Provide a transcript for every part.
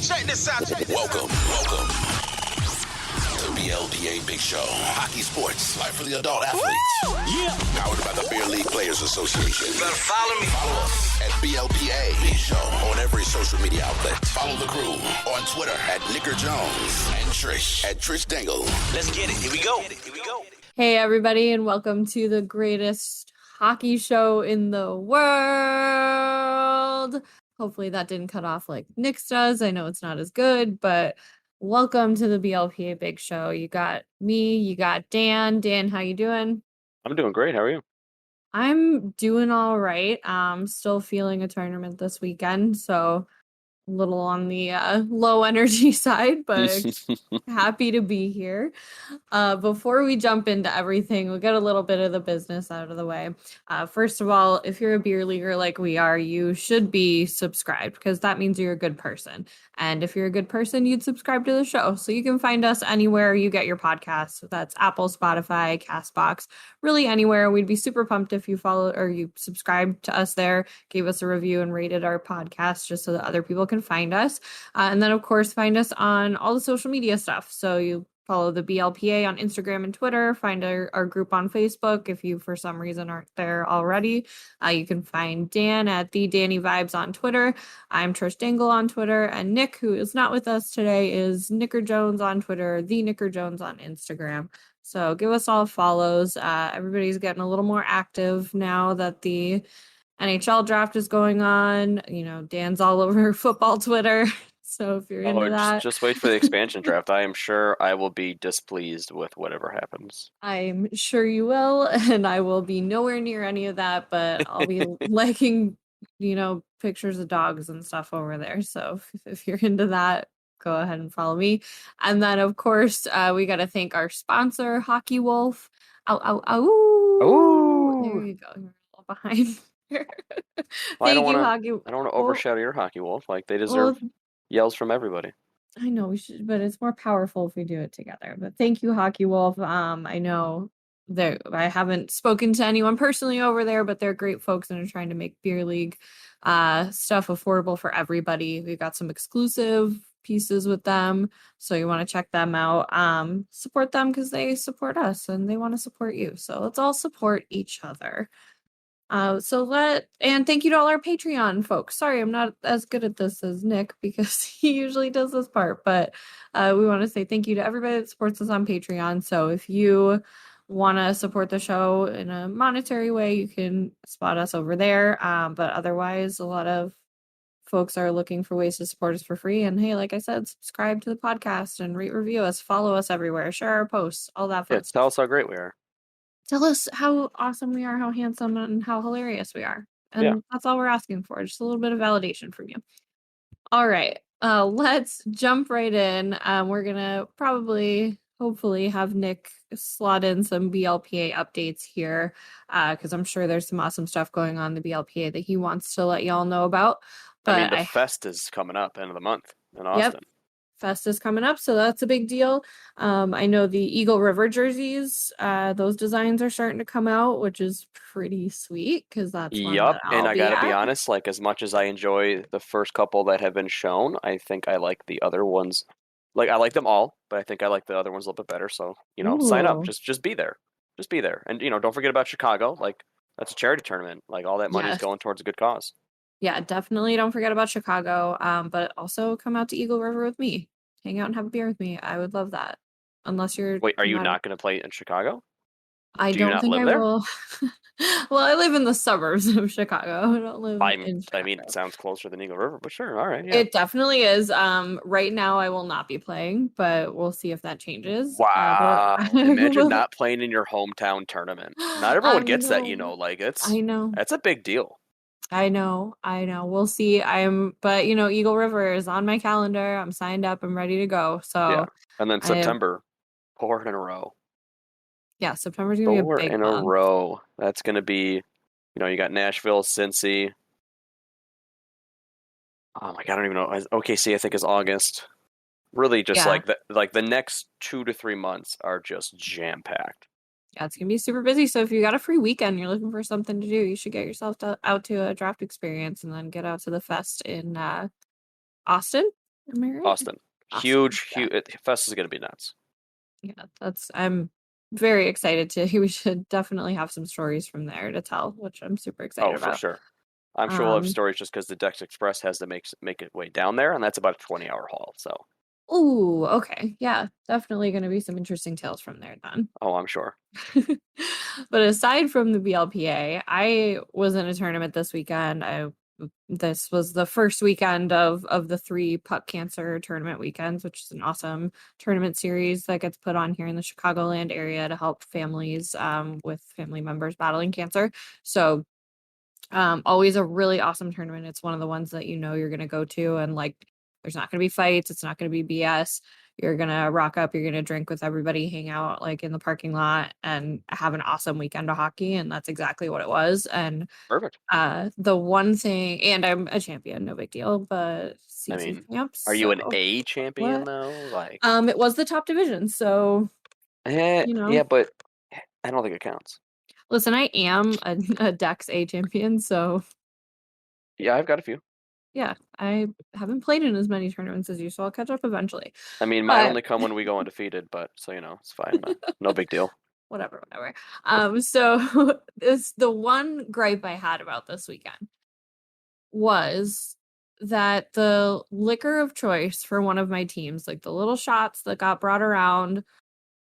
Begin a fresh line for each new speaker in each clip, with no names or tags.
Check this out.
Welcome to BLPA Big Show. Hockey sports, life for the adult athletes. Yeah. Powered by the Beer League Players Association.
You better follow me.
Follow us at BLPA Big Show on every social media outlet. Follow the crew on Twitter at Nicker Jones and Trish at Trish Dangle.
Let's get it. Here we go.
Hey, everybody, and welcome to the greatest hockey show in the world. Hopefully that didn't cut off like Nick's does. I know it's not as good, but welcome to the BLPA Big Show. You got me, you got Dan. Dan, how you doing?
I'm doing great. How are you?
I'm doing all right. Still feeling a tournament this weekend, so a little on the low energy side, but happy to be here. Before we jump into everything, we'll get a little bit of the business out of the way. First of all, if you're a beer leaguer like we are, you should be subscribed because that means you're a good person. And if you're a good person, you'd subscribe to the show. So you can find us anywhere you get your podcasts. That's Apple, Spotify, CastBox, really anywhere. We'd be super pumped if you follow or you subscribe to us there, gave us a review and rated our podcast just so that other people can find us. And then, of course, find us on all the social media stuff. So you follow the BLPA on Instagram and Twitter. Find our group on Facebook if you, for some reason, aren't there already. You can find Dan at The Danny Vibes on Twitter. I'm Trish Dangle on Twitter. And Nick, who is not with us today, is Nicker Jones on Twitter, The Nicker Jones on Instagram. So give us all follows. Everybody's getting a little more active now that the NHL draft is going on. You know, Dan's all over football Twitter. So if you're into that,
just wait for the expansion draft. I am sure I will be displeased with whatever happens.
I'm sure you will, and I will be nowhere near any of that, but I'll be liking, pictures of dogs and stuff over there. So if you're into that, go ahead and follow me. And then, of course, we got to thank our sponsor, Hockey Wolf. Ow, ow, ow.
Oh,
there you go. You're a little behind.
I don't
want
to overshadow your Hockey Wolf. Like, they deserve yells from everybody.
I know we should, but it's more powerful if we do it together. But thank you, Hockey Wolf. I know that I haven't spoken to anyone personally over there, but they're great folks and are trying to make beer league stuff affordable for everybody. We've got some exclusive pieces with them, so you want to check them out. Support them because they support us and they want to support you. So let's all support each other. And thank you to all our Patreon folks. Sorry, I'm not as good at this as Nick because he usually does this part, but we want to say thank you to everybody that supports us on Patreon. So if you want to support the show in a monetary way, you can spot us over there. But otherwise, a lot of folks are looking for ways to support us for free. And hey, like I said, subscribe to the podcast and rate, review us, follow us everywhere, share our posts, all that fun stuff.
Tell us how great we are.
Tell us how awesome we are, how handsome and how hilarious we are. And that's all we're asking for. Just a little bit of validation from you. All right. Let's jump right in. We're going to hopefully have Nick slot in some BLPA updates here because I'm sure there's some awesome stuff going on in the BLPA that he wants to let y'all know about. But
the Fest is coming up end of the month in Austin.
Yep. Fest is coming up, so that's a big deal. I know the Eagle River jerseys, those designs are starting to come out, which is pretty sweet because that's one that
and I gotta be honest, like as much as I enjoy the first couple that have been shown, I think I like the other ones. Like I like them all, but I think I like the other ones a little bit better. So sign up, just be there, and don't forget about Chicago. Like that's a charity tournament. Like all that money is going towards a good cause.
Yeah, definitely don't forget about Chicago. But also come out to Eagle River with me. Hang out and have a beer with me. I would love that. Unless you're...
Wait, are you not going to play in Chicago?
I don't think I will. Well, I live in the suburbs of Chicago. I don't live in Chicago.
I mean, it sounds closer than Eagle River, but sure. All right. Yeah.
It definitely is. Right now, I will not be playing, but we'll see if that changes.
Wow. Imagine not playing in your hometown tournament. Not everyone gets that,
I know.
That's a big deal.
I know. We'll see. But Eagle River is on my calendar. I'm signed up. I'm ready to go. So
yeah. And then September, 4 in a row.
Yeah, September's gonna be a big
4 in a row. That's gonna be, you got Nashville, Cincy. Oh my God, I don't even know. OKC, I think, is August. Really, just like the next 2 to 3 months are just jam packed.
Yeah, it's going to be super busy. So if you got a free weekend, you're looking for something to do, you should get yourself out to a draft experience and then get out to the fest in Austin. Am I right?
Austin.
Austin,
Huge,
yeah.
huge. Fest is going to be nuts.
Yeah, I'm very excited to. We should definitely have some stories from there to tell, which I'm super excited
Oh, for
about.
sure. I'm sure we'll have stories just because the Dex Express has to make it way down there, and that's about a 20-hour haul. So.
Oh, okay. Yeah, definitely going to be some interesting tales from there then.
Oh, I'm sure.
But aside from the BLPA, I was in a tournament this weekend. This was the first weekend of the 3 Puck Cancer tournament weekends, which is an awesome tournament series that gets put on here in the Chicagoland area to help families with family members battling cancer. So always a really awesome tournament. It's one of the ones that you're going to go to, and like there's not going to be fights, it's not going to be BS. You're going to rock up, you're going to drink with everybody, hang out like in the parking lot, and have an awesome weekend of hockey, and that's exactly what it was. And
Perfect.
the one thing, and I'm a champion, no big deal, but
I
CC
mean,
champs.
are you an
So
A champion
what?
though? Like,
It was the top division, so
yeah, but I don't think it counts.
listen, I am a Dex A champion, so
Yeah, I've got a few.
yeah, I haven't played in as many tournaments as you, so I'll catch up eventually.
I mean, mine
But
only come when we go undefeated, but so it's fine. No big deal.
whatever. So the one gripe I had about this weekend was that the liquor of choice for one of my teams, like the little shots that got brought around,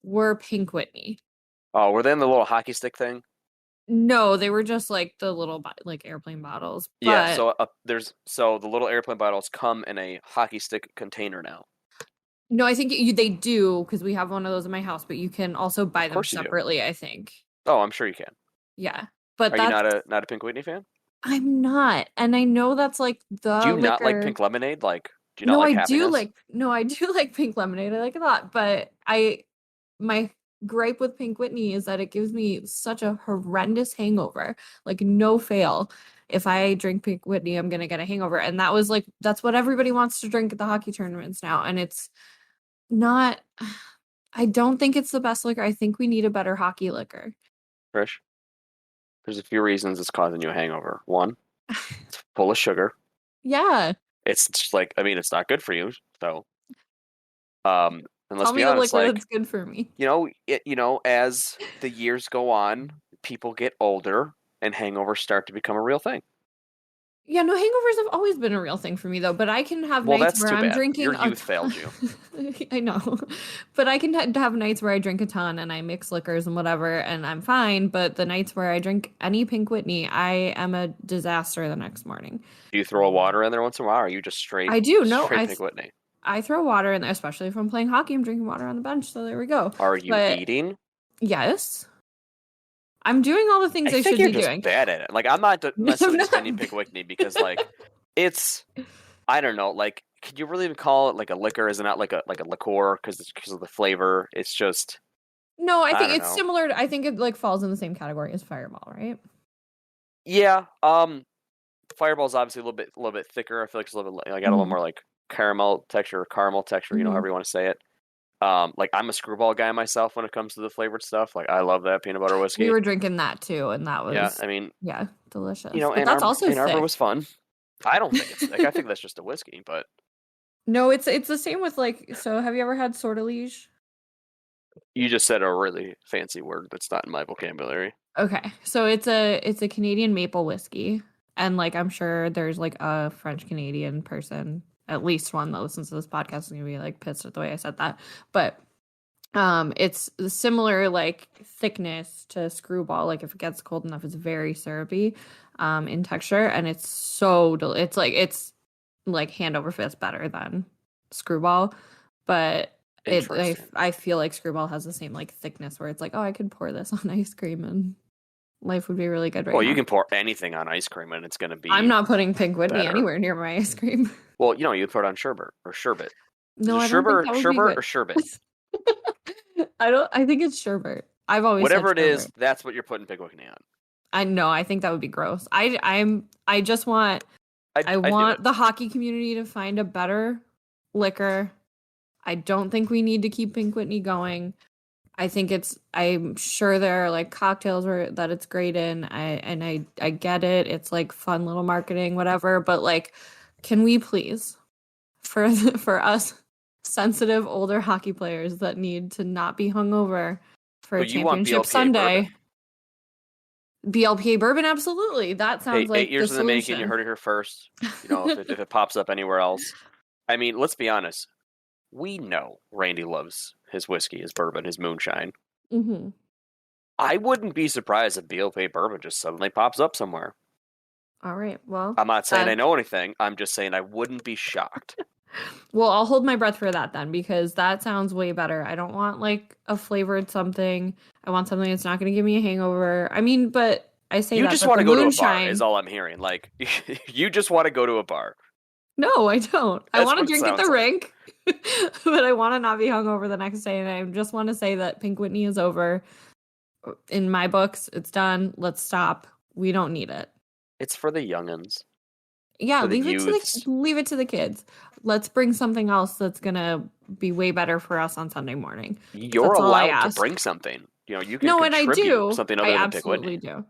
were Pink Whitney.
Oh, were they in the little hockey stick thing?
No, they were just like the little like airplane bottles.
Yeah,
But
so the little airplane bottles come in a hockey stick container now.
no, I think they do, because we have one of those in my house, but you can also buy them separately, I think.
Oh, I'm sure you can.
Yeah. But
Are you not a Pink Whitney fan?
I'm not. And I know that's like the
Do you
liquor.
not like pink lemonade? Like, do you not like happiness?
I do like pink lemonade. I like it a lot, but my gripe with Pink Whitney is that it gives me such a horrendous hangover. Like no fail. If I drink Pink Whitney, I'm gonna get a hangover. And that's what everybody wants to drink at the hockey tournaments now. And it's not I don't think it's the best liquor. I think we need a better hockey liquor.
Trish, there's a few reasons it's causing you a hangover. One, it's full of sugar.
Yeah.
It's just like, I mean, it's not good for you. So, and let's
Tell
be
me
honest,
the liquor
like,
that's good for me.
as the years go on, people get older, and hangovers start to become a real thing.
Yeah, no, hangovers have always been a real thing for me though, but I can have nights where I'm drinking.
Your youth failed you.
I know, but I can have nights where I drink a ton and I mix liquors and whatever, and I'm fine. But the nights where I drink any Pink Whitney, I am a disaster the next morning.
Do you throw water in there once in a while, or are you just straight?
I do. No,
straight Pink Whitney.
I throw water in there, especially if I'm playing hockey. I'm drinking water on the bench, so there we go.
Are you eating?
Yes. I'm doing all the things I should be doing.
Bad at it. Like, I'm not necessarily defending Pink Whitney because, like, it's, I don't know, like, could you really even call it like a liquor? Is it not like a liqueur because of the flavor? It's just.
No, I think it's similar. I think it like falls in the same category as Fireball, right?
Yeah. Fireball's obviously a little bit thicker. I feel like it's a little bit. I got a little more like caramel texture, however you want to say it. Like I'm a Screwball guy myself when it comes to the flavored stuff. Like I love that peanut butter whiskey.
We were drinking that too, and that was delicious.
And
that's also
Ann Arbor was fun. I don't think it's thick. I think that's just a whiskey, but
no, it's the same with like. So have you ever had Sortilege?
You just said a really fancy word that's not in my vocabulary.
Okay, so it's a Canadian maple whiskey, and like I'm sure there's like a French Canadian person, at least one that listens to this podcast, is gonna be like pissed at the way I said that. But it's similar like thickness to Screwball. Like if it gets cold enough, it's very syrupy in texture, and it's so it's like hand over fist better than Screwball. But I feel like Screwball has the same like thickness where it's like, oh, I could pour this on ice cream and life would be really good right now.
Well, you can pour anything on ice cream and it's going to be.
I'm not putting Pink Whitney anywhere near my ice cream.
Well, you put it on sherbet or sherbet.
No, I don't think that would be good.
Or sherbet.
I think it's sherbet. I've always
whatever
said
it is, that's what you're putting Pink Whitney on.
I know. I think that would be gross. I just want. I want the hockey community to find a better liquor. I don't think we need to keep Pink Whitney going. I'm sure there are like cocktails that it's great in. I get it. It's like fun little marketing, whatever. But like, can we please for us sensitive older hockey players that need to not be hungover for a
But you want
championship
BLPA
Sunday.
bourbon.
BLPA bourbon, absolutely. That sounds
Hey,
like
8 years
the
in the making, you
solution.
heard it here first. If it pops up anywhere else. I mean, let's be honest. We know Randy loves his whiskey, his bourbon, his moonshine.
Mm-hmm.
I wouldn't be surprised if BLPA bourbon just suddenly pops up somewhere.
All right. Well,
I'm not saying I know anything. I'm just saying I wouldn't be shocked.
well, I'll hold my breath for that then, because that sounds way better. I don't want like a flavored something. I want something that's not going to give me a hangover. I mean, but I say
You
that,
just
but
want
the
to go to a bar,
moonshine.
is all I'm hearing. Like, you just want to go to a bar.
No, I don't. I
That's
want to
what it
drink at the
sounds like.
rink, but I want to not be hungover the next day. And I just want to say that Pink Whitney is over. In my books, it's done. Let's stop. We don't need it.
It's for the youngins.
Yeah,
For the
leave it to the kids. Let's bring something else that's gonna be way better for us on Sunday morning.
You're
That's all I
allowed to
ask.
bring something. You can
No, and I
contribute
do.
something
I
other than Pick
absolutely
Whitney.
do.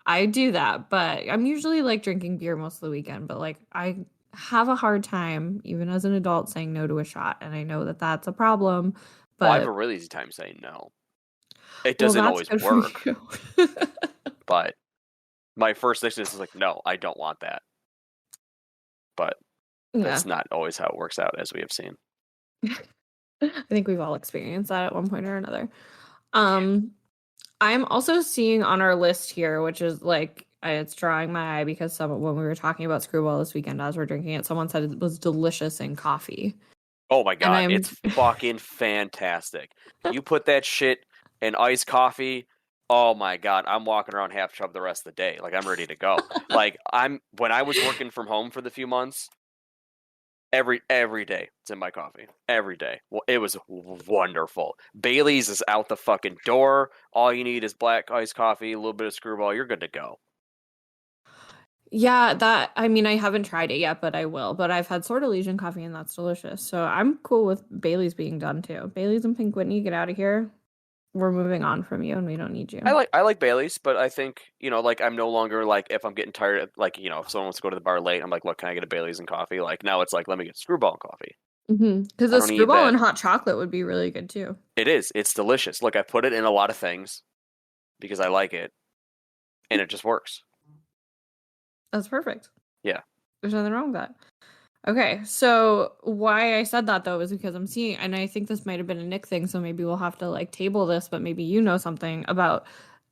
I do that, but I'm usually like drinking beer most of the weekend. But like, I have a hard time, even as an adult, saying no to a shot, and I know that that's a problem. But
I have a really easy time saying no. It
well,
doesn't
that's
always
good for
work,
you.
but my first instinct is like, no, I don't want that. But
Yeah,
that's not always how it works out, as we have seen.
I think we've all experienced that at one point or another. I'm also seeing on our list here, which is like it's drawing my eye because when we were talking about Screwball this weekend as we're drinking it, someone said it was delicious in coffee.
Oh my god,
I'm-
it's fucking fantastic. You put that shit in iced coffee, oh my god, I'm walking around half chub the rest of the day. Like, I'm ready to go. Like, when I was working from home for the few months, every day it's in my coffee. Every day. Well, it was wonderful. Bailey's is out the fucking door. All you need is black iced coffee, a little bit of Screwball, you're good to go.
Yeah, I mean, I haven't tried it yet, but I will. But I've had Sortilesian coffee, and that's delicious. So I'm cool with Bailey's being done too. Bailey's and Pink Whitney, get out of here. We're moving on from you, and we don't need you.
I like Bailey's, but I think, like, I'm no longer like, if I'm getting tired, like, if someone wants to go to the bar late, I'm like, look, can I get a Bailey's and coffee? Like, now it's like, let me get Screwball and coffee.
Because
I
a
don't need
Screwball
that.
and hot chocolate would be really good too.
It is. It's delicious. Look, I put it in a lot of things because I like it, and it just works.
That's perfect.
Yeah.
There's nothing wrong with that. Okay, so why I said that though is because I'm seeing, and I think this might have been a Nick thing, so maybe we'll have to like table this, but maybe you know something about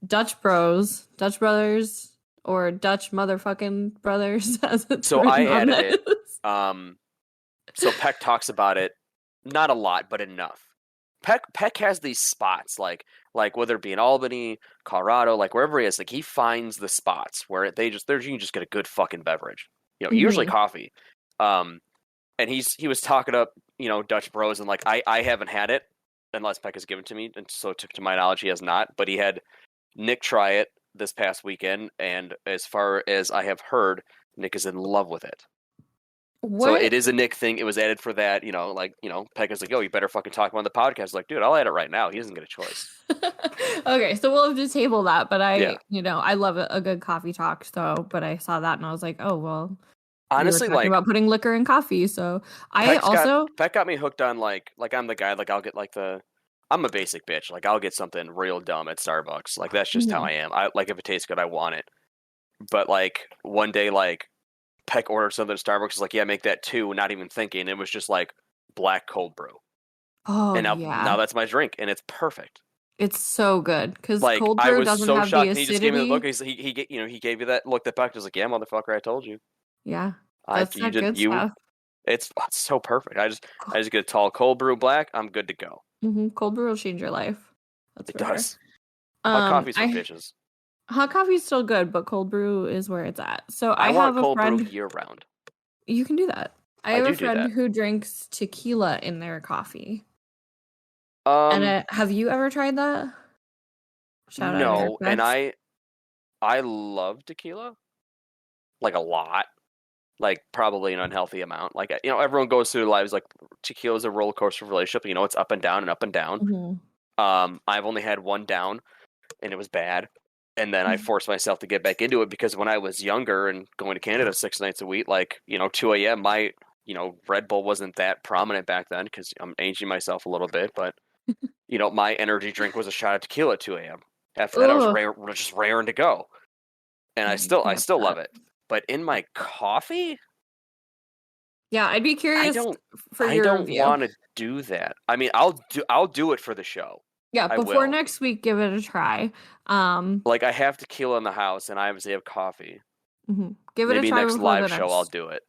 Dutch Brothers, or Dutch motherfucking brothers, as it's
So I
written on
added it.
this.
So Peck talks about it, not a lot, but enough. Peck has these spots, like whether it be in Albany, Colorado, like wherever he is, like he finds the spots where you can just get a good fucking beverage. Usually coffee. And he was talking up, Dutch Bros, and like I haven't had it unless Peck has given it to me, and so to my knowledge he has not. But he had Nick try it this past weekend, and as far as I have heard, Nick is in love with it.
What?
So it is a Nick thing. It was added for that, Peck is like, yo, you better fucking talk about the podcast. Like, dude, I'll add it right now. He doesn't get a choice.
Okay, so we'll have to table that. But
Yeah.
I love a good coffee talk. So, but I saw that and I was like, oh well.
Honestly,
we were talking about putting liquor in coffee. So
Peck got me hooked on like I'm the guy, like I'll get like I'm a basic bitch. Like I'll get something real dumb at Starbucks. Like that's just how I am. I like if it tastes good, I want it. But like one day, like Peck ordered something at Starbucks. Is like, yeah, make that too. Not even thinking. It was just like black cold brew.
Oh,
and
yeah.
now that's my drink, and it's perfect.
It's so good because
Like
cold
I
brew
was
doesn't
so
have
shocked.
the
And he
acidity.
just gave me the look. He gave you that look. That Peck was like, yeah, motherfucker, I told you.
Yeah, that's
you
that
did
good
you.
stuff.
It's so perfect. I just get a tall cold brew black. I'm good to go.
Cold brew will change your life. That's
It
for sure.
does. Hot coffee's for bitches.
Hot coffee's still good, but cold brew is where it's at. So I
want
have a
cold
friend.
brew year round.
You can do that. I have a
do
friend
that.
who drinks tequila in their coffee. And have you ever tried that? Shout out
no,
Eric
and
Betts.
I love tequila, like a lot, like probably an unhealthy amount. Like everyone goes through their lives like tequila is a roller coaster relationship. It's up and down and up and down.
Mhm.
I've only had one down, and it was bad. And then I forced myself to get back into it because when I was younger and going to Canada 6 nights a week, like 2 a.m. my Red Bull wasn't that prominent back then because I'm aging myself a little bit, but my energy drink was a shot of tequila at 2 a.m. After that, I was just raring to go, and I still love it. But in my coffee,
yeah, I'd be curious for
I
your
don't
review.
want to do that. I mean, I'll do it for the show.
Yeah, before next week, give it a try.
Like I have tequila in the house, and I obviously have coffee.
Give it a try.
Maybe next live show, I'll do it.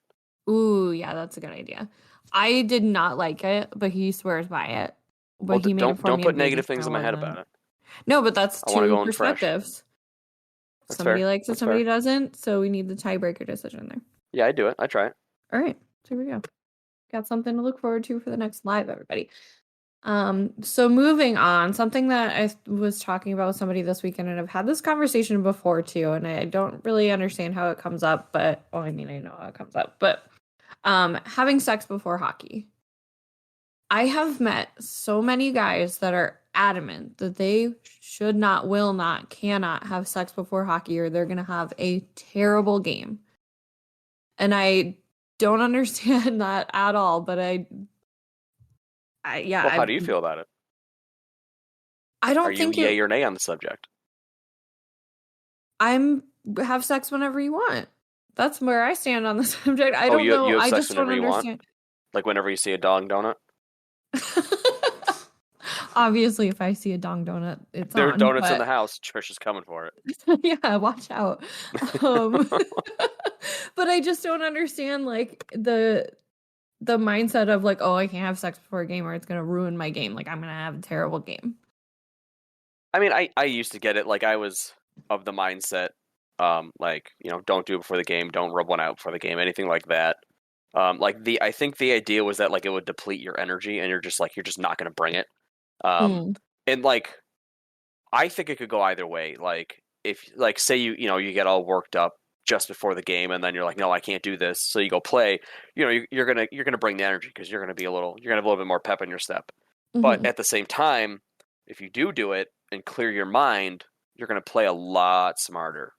Ooh, yeah, that's a good idea. I did not like it, but he swears by it. But he
don't put negative things in my head about it.
No, but that's two perspectives. Somebody
fair.
likes it, somebody doesn't. So we need the tiebreaker decision there.
Yeah, I do it. I try it.
All right, so here we go. Got something to look forward to for the next live, everybody. So moving on, something that I was talking about with somebody this weekend, and I've had this conversation before too, and I don't really understand how it comes up, but I know how it comes up, but having sex before hockey. I have met so many guys that are adamant that they should not, will not, cannot have sex before hockey, or they're gonna have a terrible game. And I don't understand that at all, but
how do you feel about it?
I don't think
yay or nay on the subject?
Have sex whenever you want. That's where I stand on the subject. I don't know. I just don't understand.
Like whenever you see a dong donut?
Obviously, if I see a dong donut,
there are donuts in the house. Trish is coming for it.
Yeah, watch out. But I just don't understand like the mindset of like, oh, I can't have sex before a game or it's gonna ruin my game. Like I'm gonna have a terrible game.
I mean, I used to get it. Like I was of the mindset, don't do it before the game, don't rub one out before the game, anything like that. I think the idea was that like it would deplete your energy and you're just not gonna bring it. And like I think it could go either way. Like if like say you get all worked up just before the game and then you're like, no, I can't do this, so you go play, you're gonna bring the energy because you're gonna have a little bit more pep in your step. But at the same time, if you do it and clear your mind, you're gonna play a lot smarter,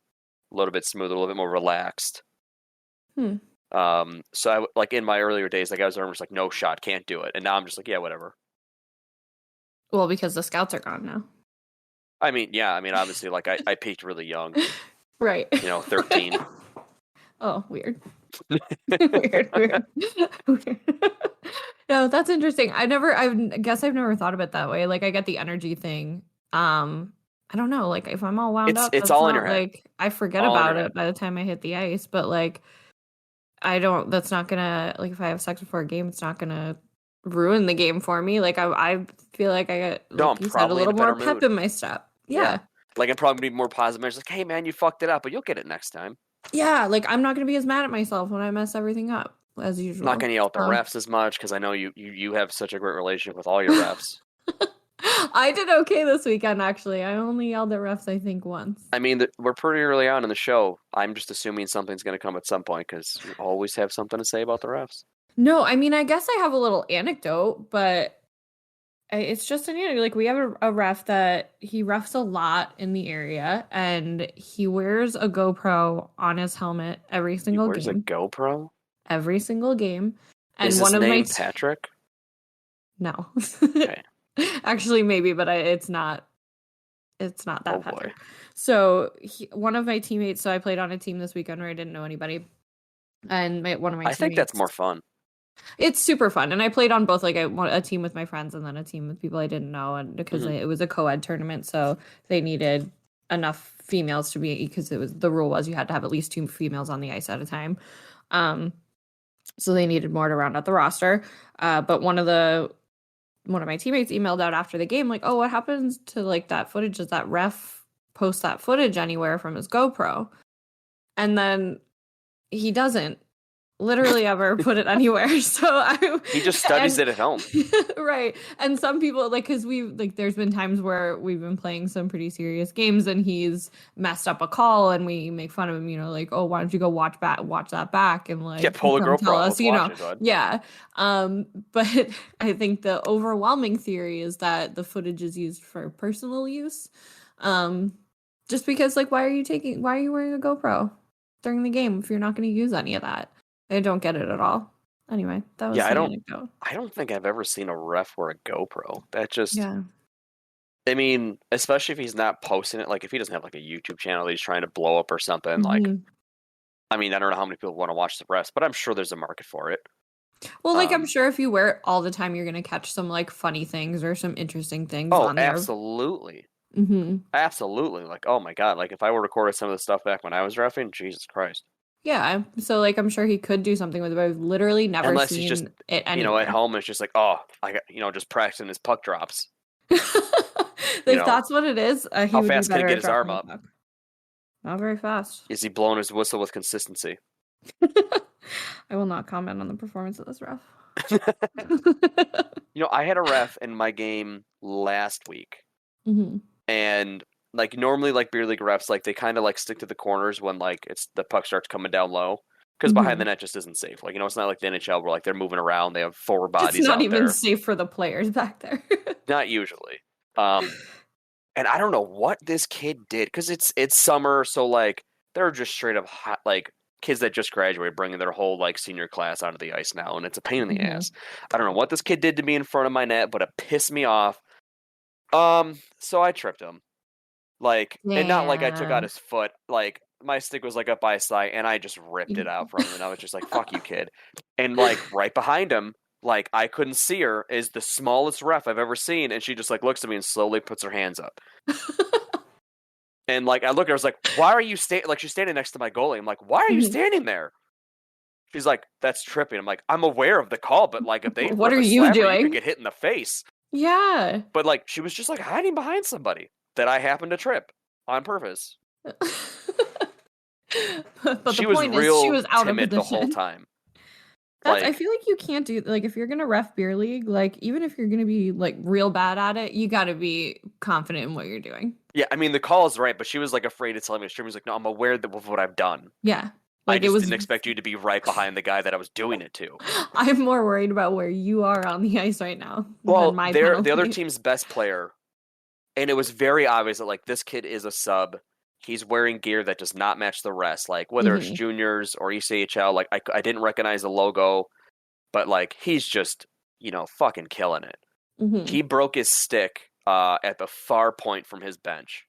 a little bit smoother, a little bit more relaxed. So I like in my earlier days, like I was just like, no shot, can't do it, and now I'm just like, yeah, whatever.
Well, because the scouts are gone now.
I mean, obviously, like I peaked really young.
Right.
13.
Oh, weird. weird. No, that's interesting. I guess I've never thought of it that way. Like I get the energy thing. I don't know. Like if I'm all wound up,
it's all in your head.
Like I forget about it by the time I hit the ice. But like, that's not gonna, like if I have sex before a game, it's not gonna ruin the game for me. Like I feel like I get, like you said, a little more pep in my step. Yeah.
Like I'm probably be more positive. It's like, hey man, you fucked it up, but you'll get it next time.
Yeah, like I'm not gonna be as mad at myself when I mess everything up as usual.
Not gonna yell at the refs as much because I know you have such a great relationship with all your refs.
I did okay this weekend, actually. I only yelled at refs, I think, once.
I mean, we're pretty early on in the show. I'm just assuming something's going to come at some point because you always have something to say about the refs.
No, I mean, I guess I have a little anecdote, but it's just an anecdote. Like, we have a ref that he refs a lot in the area, and he wears a GoPro on his helmet every single game.
He wears a GoPro?
Every single game. And
is his name Patrick?
No.
Okay.
Actually, maybe, but it's not that Patrick.
Boy.
So one of my teammates, so I played on a team this weekend where I didn't know anybody. And one of my teammates. I think
that's more fun.
It's super fun. And I played on both, like a team with my friends and then a team with people I didn't know. And because it was a co-ed tournament, so they needed enough females to be, because the rule was you had to have at least 2 females on the ice at a time. So they needed more to round out the roster. But one of my teammates emailed out after the game, like, oh, what happens to like that footage? Does that ref post that footage anywhere from his GoPro? And then he doesn't literally ever put it anywhere. So
he just studies it at home.
Right. And some people, like, because there's been times where we've been playing some pretty serious games and he's messed up a call and we make fun of him, like, oh, why don't you go watch that back and like
pull a GoPro,
tell us, yeah. But I think the overwhelming theory is that the footage is used for personal use. Just because, like, why are you wearing a GoPro during the game if you're not going to use any of that? I don't get it at all. Anyway, that was
Yeah,
the anecdote.
I don't think I've ever seen a ref wear a GoPro. That just,
Yeah.
I mean, especially if he's not posting it, like if he doesn't have like a YouTube channel that he's trying to blow up or something, like,
Mhm.
I mean, I don't know how many people want to watch the refs, but I'm sure there's a market for it.
Well, like I'm sure if you wear it all the time, you're gonna catch some like funny things or some interesting things
Oh,
on there.
absolutely.
Mm-hmm.
Absolutely. Like, oh my God. Like, if I were recording some of the stuff back when I was reffing, Jesus Christ.
Yeah, so like I'm sure he could do something with it, but I've literally never
Unless
seen
he's just,
it
you know, at
anywhere.
home, it's just like, oh, I got, you know, just practicing his puck drops.
If
know,
that's what it is, he
how
would
fast
be
can he
better
get
at
his arm
dropping
up?
the puck. Not very fast.
Is he blowing his whistle with consistency?
I will not comment on the performance of this ref.
You know, I had a ref in my game last week,
Mm-hmm.
and like normally, like beer league refs, like they kind of like stick to the corners when like it's the puck starts coming down low, because behind the net just isn't safe. Like, you know, it's not like the NHL where like they're moving around, they have forward bodies
It's not
out
even
there.
safe for the players back there.
Not usually. And I don't know what this kid did, because it's summer, so like they're just straight up hot, like kids that just graduated bringing their whole like senior class onto the ice now, and it's a pain in the ass. I don't know what this kid did to me in front of my net, but it pissed me off. So I tripped him, like, and not like I took out
Damn.
his foot, like my stick was like up by his side, and I just ripped it out from him, and I was just like, "Fuck you, kid!" And like right behind him, like I couldn't see her, is the smallest ref I've ever seen, and she just like looks at me and slowly puts her hands up. And like I look at her, I was like, "Why are you standing?" Like she's standing next to my goalie. I'm like, "Why are you standing there?" She's like, "That's tripping." I'm like, "I'm aware of the call, but like if they
What
rip
are
a
you
slapper, you
doing?
could get hit in the face."
Yeah.
But like she was just like hiding behind somebody that I happened to trip on purpose.
But
She
the
was
point is,
real
she was out of
timid
position.
the whole time.
I
Like,
feel like you can't do like if you're gonna ref beer league, like even if you're gonna be like real bad at it, you got to be confident in what you're doing.
yeah, I mean the call is right, but she was like afraid to tell me. She was like, "No, I'm aware of what I've done.
Yeah,
I
like it
just
was.
didn't expect you to be right behind the guy that I was doing it to."
I'm more worried about where you are on the ice right now
Well,
than my
they're the other
penalty.
team's best player, and it was very obvious that like this kid is a sub. He's wearing gear that does not match the rest, like whether it's juniors or ECHL. Like I didn't recognize the logo, but like he's just, you know, fucking killing it. He broke his stick at the far point from his bench,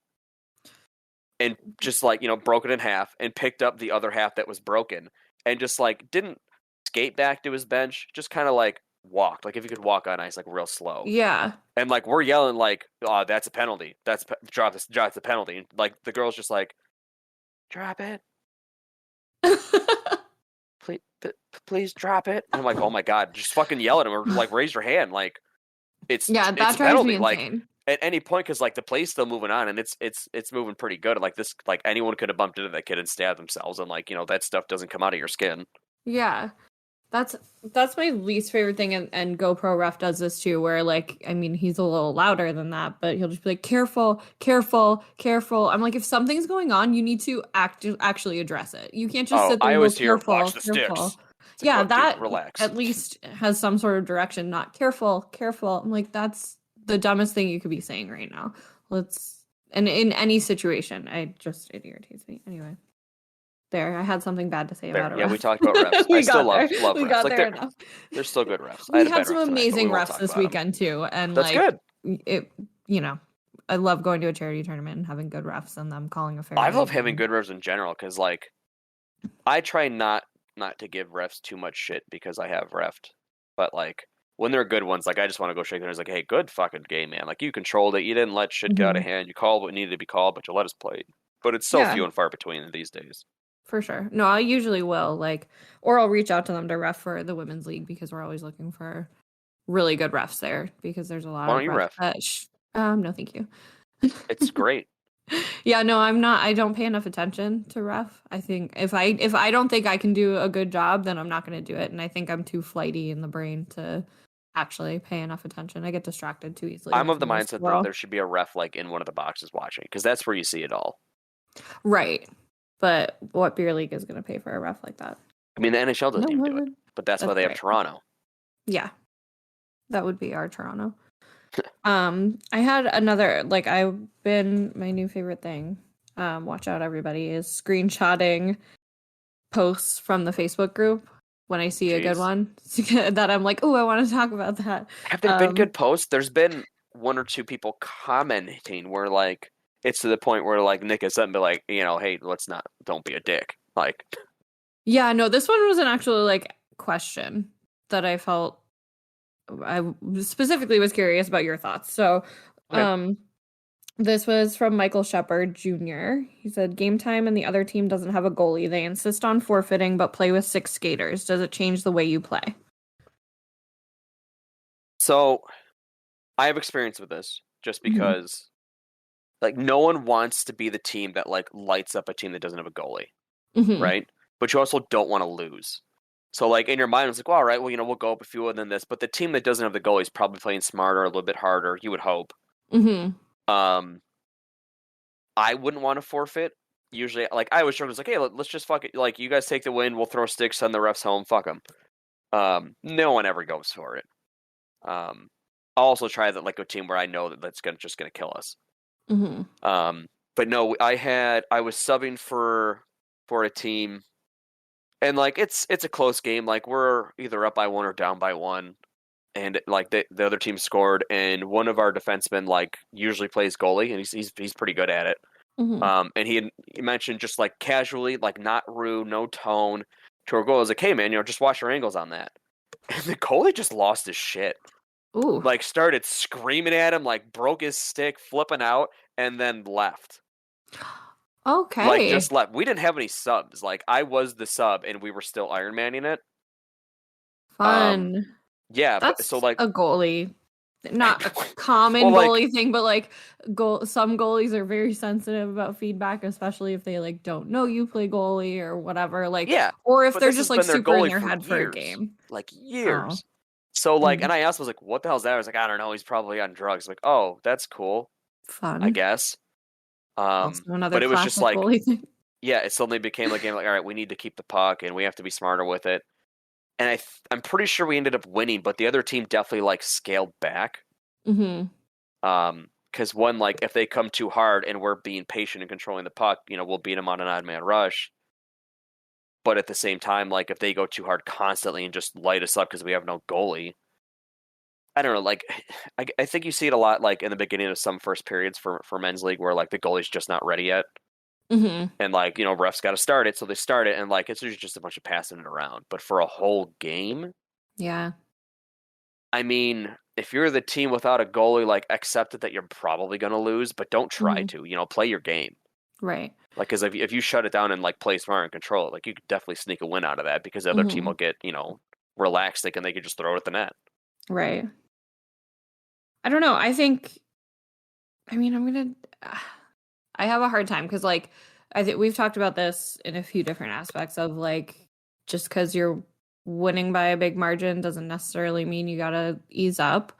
and just like, you know, broke it in half and picked up the other half that was broken, and just like didn't skate back to his bench, just kind of like walked, like if you could walk on ice, like real slow.
Yeah.
And like we're yelling like, "Oh, that's a penalty. Drop the penalty." And like the girl's just like, "Drop it, please drop it." And I'm like, "Oh my God, just fucking yell at him or like raise your hand." Like it's
Yeah,
it's
that
a
drives
penalty.
me
Like
insane.
at any point, because like the play's still moving on and it's moving pretty good. Like this, like anyone could have bumped into that kid and stabbed themselves, and like, you know, that stuff doesn't come out of your skin.
Yeah. That's my least favorite thing, and GoPro ref does this too, where like I mean he's a little louder than that, but he'll just be like, careful, careful, careful. I'm like, if something's going on, you need to actually address it. You can't just sit there
I
and
always
go,
hear,
careful,
"Watch the
careful.
sticks." It's like,
Yeah,
"Look, dude,
that
relax."
at least has some sort of direction, not careful, careful. I'm like, that's the dumbest thing you could be saying right now. And in any situation, it irritates me. Anyway. There, I had something bad to say
There,
about a
yeah,
ref.
we talked about refs.
We
I still
got
love
there.
love
We
refs.
got
Like
there enough.
they're still good refs. I
We
had a
had
bad
some
ref tonight, but we
amazing
won't
refs
talk
this
about 'em.
weekend too, and
That's
like
good.
it, you know, I love going to a charity tournament and having good refs and them calling a fair.
I love
game
having
and-
good refs in general because, like, I try not to give refs too much shit because I have refed, but like when they're good ones, like I just want to go shake their hands, like, "Hey, good fucking game, man! Like you controlled it, you didn't let shit get out of hand, you called what needed to be called, but you let us play." But it's so
Yeah.
few and far between these days.
For sure. No, I usually will like, or I'll reach out to them to ref for the women's league because we're always looking for really good refs there because there's a lot
Why
of
don't you
refs
ref?
that no, thank you.
It's great.
Yeah, no, I'm not. I don't pay enough attention to ref. I think if I don't think I can do a good job, then I'm not going to do it. And I think I'm too flighty in the brain to actually pay enough attention. I get distracted too easily.
I'm of the
from
mindset that
squirrel.
there should be a ref like in one of the boxes watching because that's where you see it all.
Right. But what beer league is going to pay for a ref like that?
I mean, the NHL doesn't even do it,
wouldn't.
but that's why
That's
they have
right.
Toronto.
Yeah. That would be our Toronto. I had another, like, my new favorite thing, watch out everybody, is screenshotting posts from the Facebook group when I see a good
Jeez.
one that I'm like, oh, I want to talk about that.
Have there been good posts? There's been one or two people commenting where like it's to the point where like Nick has said, be like, hey, don't be a dick. Like,
Yeah, no, this one was an actual like question that I felt I specifically was curious about your thoughts. So,
okay.
this was from Michael Shepard Jr. He said, game time and the other team doesn't have a goalie. They insist on forfeiting but play with 6 skaters. Does it change the way you play?
So I have experience with this just because like no one wants to be the team that like lights up a team that doesn't have a goalie, right? But you also don't want to lose. So like in your mind, it's like, well, all right, well, we'll go up a few and then this. But the team that doesn't have the goalie is probably playing smarter, a little bit harder. You would hope. I wouldn't want to forfeit. Usually, like I always was like, hey, let's just fuck it. Like you guys take the win, we'll throw sticks, send the refs home, fuck them. No one ever goes for it. I'll also try that like a team where I know that's just gonna kill us. But no, I was subbing for a team, and like it's a close game. Like we're either up by 1 or down by 1, and like the other team scored, and one of our defensemen like usually plays goalie, and he's pretty good at it. And he mentioned just like casually, like not rude, no tone to our goal. I was like, hey man, just watch your angles on that. And the goalie just lost his shit.
Ooh.
Like started screaming at him, like broke his stick, flipping out, and then left.
Okay.
Like just left. We didn't have any subs. Like I was the sub, and we were still Iron Manning it.
Fun.
Yeah,
that's
so like
a goalie, not a common goalie thing, but like some goalies are very sensitive about feedback, especially if they like don't know you play goalie or whatever. Like,
yeah,
or if they're just like super in their head for a game,
like years. So like, and I asked, was like, what the hell's that? I was like, I don't know. He's probably on drugs. Like, oh, that's cool.
Fun,
I guess.
But
it was just like,
thing.
Yeah, it suddenly became a game like, all right, we need to keep the puck and we have to be smarter with it. And I'm pretty sure we ended up winning, but the other team definitely like scaled back. Because one, like if they come too hard and we're being patient and controlling the puck, we'll beat them on an odd man rush. But at the same time, like if they go too hard constantly and just light us up because we have no goalie, I don't know. Like I think you see it a lot, like in the beginning of some first periods for men's league, where like the goalie's just not ready yet. And like, refs got to start it, so they start it, and like it's usually just a bunch of passing it around. But for a whole game,
yeah.
I mean, if you're the team without a goalie, like accept it that you're probably going to lose, but don't try to. Play your game.
Right.
Like, because if you shut it down and like play smart and control it, like you could definitely sneak a win out of that because the other team will get relaxed, thinking they could just throw it at the net.
Right. I don't know. I have a hard time because, like, I think we've talked about this in a few different aspects of, like, just because you're winning by a big margin doesn't necessarily mean you gotta ease up.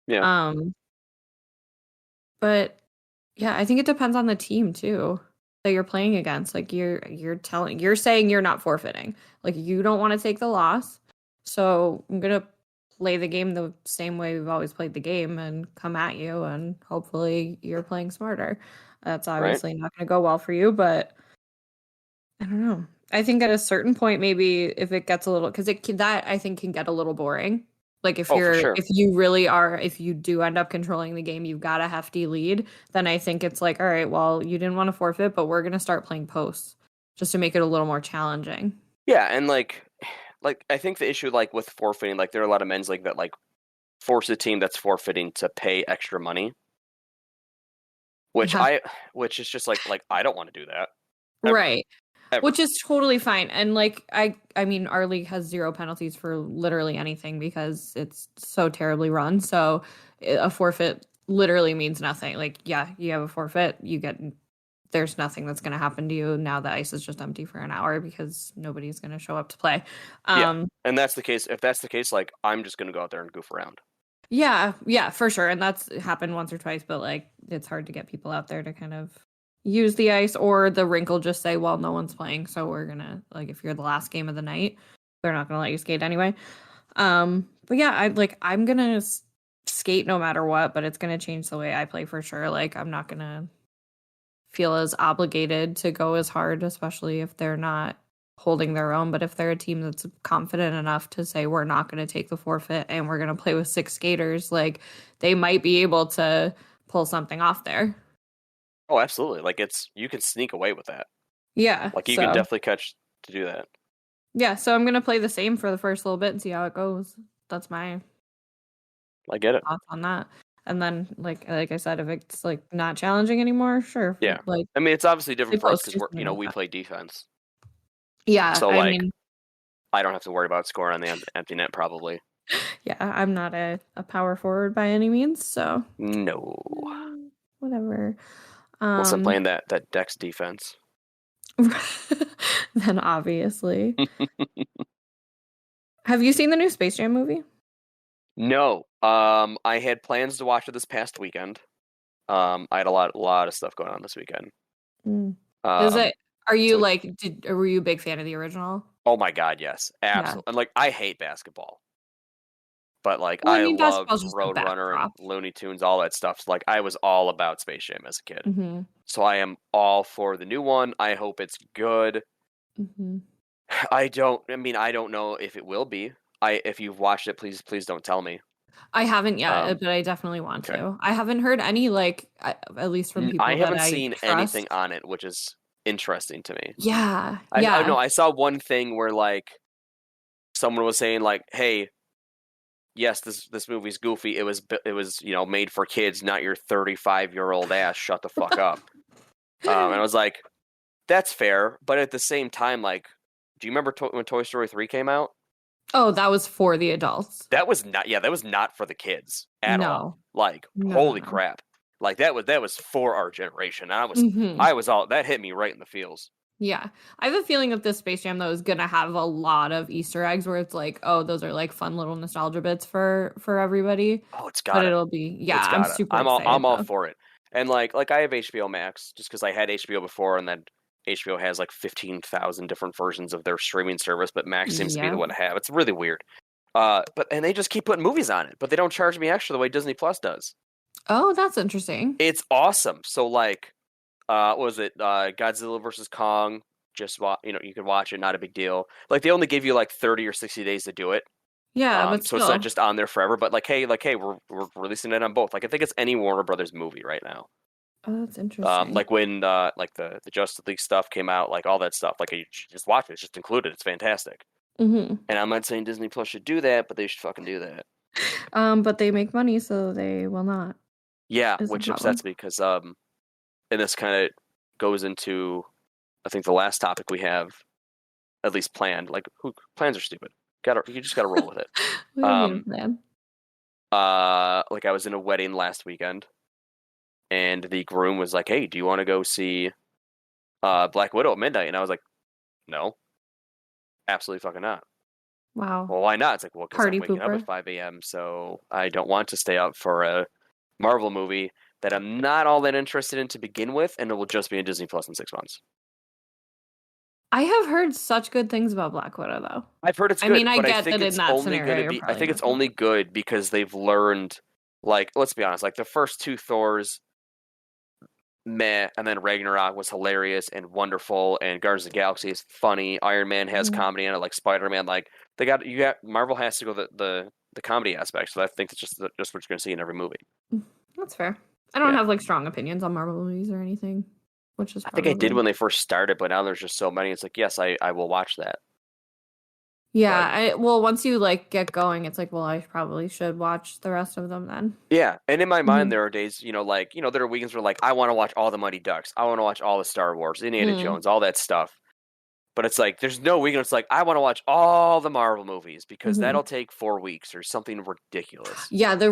Yeah.
But yeah, I think it depends on the team too that you're playing against. Like, you're saying you're not forfeiting. Like, you don't want to take the loss, so I'm gonna play the game the same way we've always played the game and come at you, and hopefully you're playing smarter. That's obviously not going to go well for you, but I don't know. I think at a certain point, maybe if it gets a little, because that I think can get a little boring. Like if if you do end up controlling the game, you've got a hefty lead, then I think it's like, all right, well, you didn't want to forfeit, but we're going to start playing posts just to make it a little more challenging.
Yeah, and like I think the issue like with forfeiting, like there are a lot of men's league that like force a team that's forfeiting to pay extra money. Which is just like I don't want to do that.
Right. Which is totally fine. And like I mean our league has 0 penalties for literally anything because it's so terribly run. So a forfeit literally means nothing. Like, yeah, you have a forfeit, there's nothing that's going to happen to you. Now the ice is just empty for an hour because nobody's going to show up to play.
And that's the case. If that's the case, like I'm just going to go out there and goof around.
Yeah, for sure. And that's happened once or twice, but like it's hard to get people out there to kind of use the ice, or the rink will just say, well, no one's playing, so we're gonna, like, if you're the last game of the night, they're not gonna let you skate anyway. But yeah, I'm gonna skate no matter what, but it's gonna change the way I play for sure. Like, I'm not gonna feel as obligated to go as hard, especially if they're not holding their own. But if they're a team that's confident enough to say we're not going to take the forfeit and we're going to play with 6 skaters, like they might be able to pull something off there.
Oh, absolutely. Like you can sneak away with that.
Yeah.
Like you can definitely catch to do that.
Yeah, so I'm going to play the same for the first little bit and see how it goes. That's my
I get it.
thoughts on that. And then, like I said, if it's like not challenging anymore, sure.
Yeah.
Like,
I mean, it's obviously different for us
supposed
because
to
we're, we
something
play defense.
yeah,
So
I
like,
mean,
I don't have to worry about scoring on the empty net probably.
yeah, I'm not a power forward by any means, so
No.
whatever.
Unless I'm playing that Dex defense.
Then obviously. Have you seen the new Space Jam movie?
No. I had plans to watch it this past weekend. I had a lot of stuff going on this weekend.
Is it? Are you
so-
were you a big fan of the original?
Oh my god, yes. Absolutely. And like I hate basketball. But like
Well, I
I
mean,
love
basketball's just a
Roadrunner and
backdrop.
Looney Tunes, all that stuff. So, like I was all about Space Jam as a kid.
Mm-hmm.
So I am all for the new one. I hope it's good.
Mm-hmm.
I don't know if it will be. If you've watched it, please don't tell me.
I haven't yet, but I definitely want
okay.
to. I haven't heard any at least from people
I haven't seen
trust.
anything on it, which is interesting to me.
Yeah,
I know. I saw one thing where like someone was saying like, "Hey, yes, this movie's goofy. It was made for kids, not your 35-year-old ass. Shut the fuck up." And I was like, "That's fair," but at the same time, like, do you remember when Toy Story 3 came out?
Oh, that was for the adults.
That was not for the kids at all. Like,
No.
holy crap! Like that was for our generation. I was all that hit me right in the feels.
Yeah. I have a feeling that this Space Jam though is gonna have a lot of Easter eggs where it's like, oh, those are like fun little nostalgia bits for everybody.
Oh, it's got
But
it.
it'll be I'm super excited.
I'm all for it. And like I have HBO Max just because I had HBO before, and then HBO has like 15,000 different versions of their streaming service, but Max seems to be the one to have. It's really weird. And they just keep putting movies on it, but they don't charge me extra the way Disney Plus does.
Oh, that's interesting.
It's awesome. So like, what was it? Godzilla versus Kong. Just you could watch it, not a big deal. Like they only give you like 30 or 60 days to do it.
Yeah, but
so it's not just on there forever. But like, hey, we're releasing it on both. Like I think it's any Warner Brothers movie right now.
Oh, that's interesting.
Like when like the Justice League stuff came out, like all that stuff. Like you just watch it; it's just included. It's fantastic.
Mm-hmm.
And I'm not saying Disney Plus should do that, but they should fucking do that.
But they make money, so they will not.
Yeah, which upsets me because and this kind of goes into I think the last topic we have at least planned. Like plans are stupid. You just gotta roll with it.
We don't need a plan.
Like I was in a wedding last weekend. And the groom was like, "Hey, do you want to go see Black Widow at midnight?" And I was like, "No, absolutely fucking not."
Wow.
Well, why not? It's like, well, because I'm waking up
pooper.
at 5 a.m., so I don't want to stay up for a Marvel movie that I'm not all that interested in to begin with, and it will just be in Disney Plus in 6 months.
I have heard such good things about Black Widow, though.
I've heard it's good.
I mean, I
but
get
I think
that
it's
in that
only
scenario,
going to
you're
be. I
probably
think it's
not
only good because they've learned. Like, let's be honest. Like the first 2 Thors. Meh, and then Ragnarok was hilarious and wonderful, and Guardians of the Galaxy is funny. Iron Man has comedy in it, like Spider-Man. Like Marvel has to go the comedy aspect. So I think it's just what you're going to see in every movie.
That's fair. I don't have like strong opinions on Marvel movies or anything, which is
I think I did when they first started, but now there's just so many. It's like yes, I will watch that.
Yeah, once you like get going, it's like, well, I probably should watch the rest of them then.
Yeah, and in my mind, there are days, there are weekends where like I want to watch all the Mighty Ducks, I want to watch all the Star Wars, Indiana Jones, all that stuff. But it's like there's no weekend. It's like I want to watch all the Marvel movies because that'll take 4 weeks or something ridiculous.
Yeah, the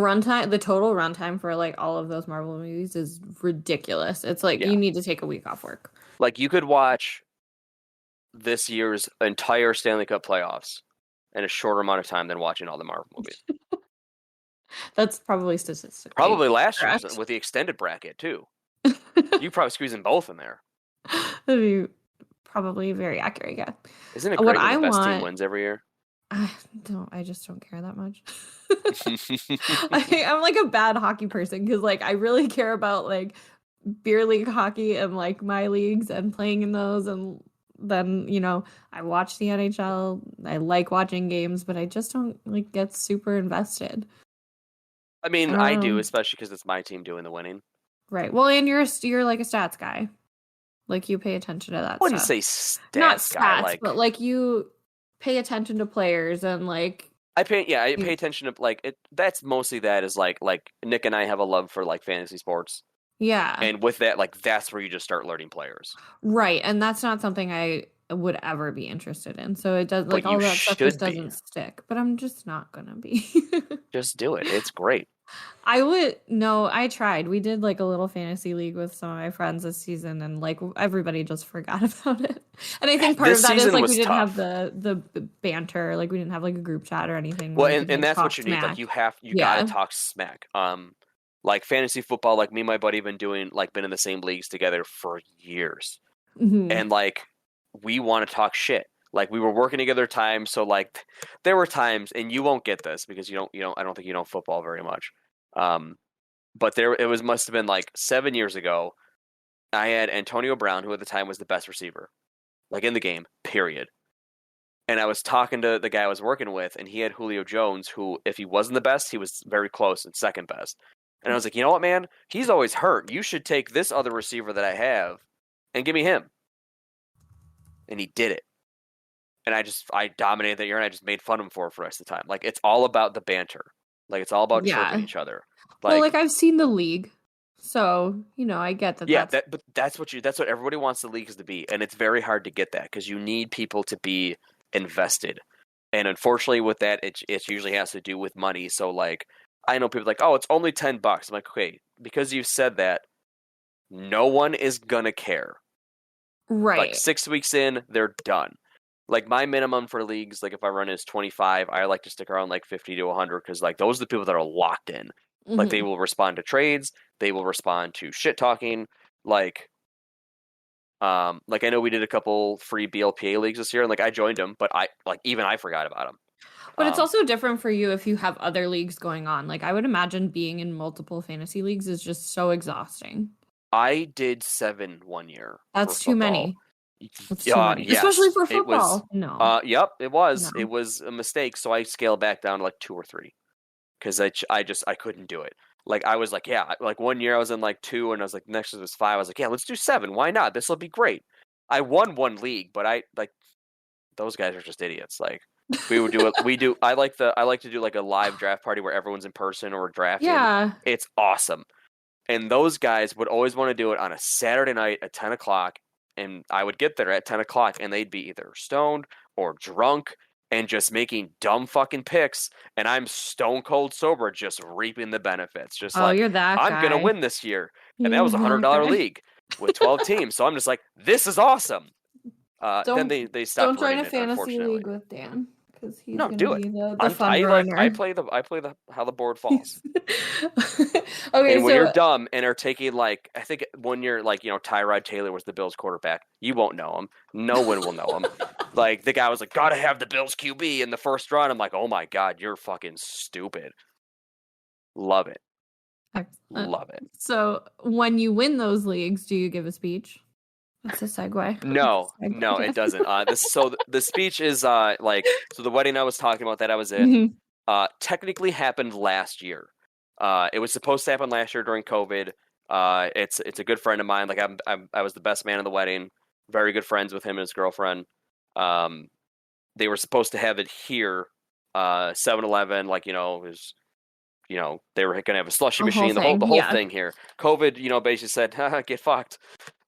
total runtime for like all of those Marvel movies is ridiculous. It's like you need to take a week off work.
Like you could watch this year's entire Stanley Cup playoffs in a shorter amount of time than watching all the Marvel movies.
That's probably statistically
probably last
correct.
Year's with the extended bracket too. You probably squeezing both in there.
That'd be probably very accurate. Yeah.
Isn't it great when the best team wins every year?
I just don't care that much. I'm like a bad hockey person because like I really care about like beer league hockey and like my leagues and playing in those and then, I watch the NHL. I like watching games, but I just don't like get super invested.
I mean, I do,
Um,
especially because it's my team doing the winning.
right. Well, and you're like a stats guy. Like you pay attention to that
I wouldn't
stuff.
say stats
Not
guy.
stats, but like you pay attention to players and like
I pay attention to like it. That's mostly that is like Nick and I have a love for like fantasy sports,
yeah.
and with that, like that's where you just start learning players.
Right, and that's not something I would ever be interested in. So it does like
But
all
you
that stuff just
should be.
doesn't stick. But I'm just not gonna be.
Just do it. It's great.
I tried. We did like a little fantasy league with some of my friends this season, and like everybody just forgot about it. And I think part
This
of that is
season
like
was
we didn't have
tough.
the banter, like we didn't have like a group chat or anything.
Well,
where we could,
and
like,
that's
talk
what you need. Like
smack.
you gotta talk smack. Like fantasy football, like me and my buddy have been been in the same leagues together for years.
Mhm.
And like we want to talk shit. Like we were working together times, so like there were times, and you won't get this because you don't I don't think you know football very much. But must have been like 7 years ago. I had Antonio Brown, who at the time was the best receiver, like in the game, period. And I was talking to the guy I was working with, and he had Julio Jones, who, if he wasn't the best, he was very close and second best. And I was like, you know what, man? He's always hurt. You should take this other receiver that I have and give me him. And he did it. And I dominated that year, and I just made fun of him for the rest of the time. Like, it's all about the banter. Like, it's all about chirping each other.
Well, like I've seen the league, so I get that.
Yeah, but that's what everybody wants the leagues to be, and it's very hard to get that because you need people to be invested, and unfortunately, with that, it usually has to do with money. So, like, I know people like, oh, it's only $10. I'm like, okay, because you said that, no one is gonna care.
Right.
Like 6 weeks in, they're done. Like my minimum for leagues, like if I run is 25, I like to stick around like 50 to 100 because like those are the people that are locked in. Like they will respond to trades, they will respond to shit talking. Like I know we did a couple free BLPA leagues this year, and like I joined them, but I forgot about them.
But it's also different for you if you have other leagues going on. Like I would imagine being in multiple fantasy leagues is just so exhausting.
I did 7 1 year.
That's too many.
Yes,
especially for football.
Yep, it was.
No.
It was a mistake, so I scaled back down to like 2 or 3 because I couldn't do it. Like I was like, yeah, like 1 year I was in like 2, and I was like, next was 5. I was like, yeah, let's do 7. Why not? This will be great. I won 1 league, but I like those guys are just idiots. Like we would do it. I like to do like a live draft party where everyone's in person or drafting.
Yeah,
it's awesome. And those guys would always want to do it on a Saturday night at 10 o'clock. And I would get there at 10 o'clock, and they'd be either stoned or drunk and just making dumb fucking picks. And I'm stone cold sober, just reaping the benefits. Just
you're that
I'm going to win this year. And that was a $100 league with 12 teams. So I'm just like, this is awesome. Then they stopped.
Don't join a fantasy league with Dan. He's
do it.
The fun runner.
I play how the board falls.
Okay,
and when you're dumb and are taking like I think 1 year like Tyrod Taylor was the Bills quarterback, you won't know him. No one will know him. Like the guy was like, gotta have the Bills QB in the first round. I'm like, oh my god, you're fucking stupid. Love it.
Excellent.
Love it.
So when you win those leagues, do you give a speech? That's a segue.
No, it doesn't. The speech is so the wedding I was talking about that I was in technically happened last year. It was supposed to happen last year during COVID. It's a good friend of mine. Like I was the best man at the wedding. Very good friends with him and his girlfriend. They were supposed to have it here, 7-Eleven. Like it was. They were going to have a slushy machine, the whole thing here. COVID, basically said, get fucked.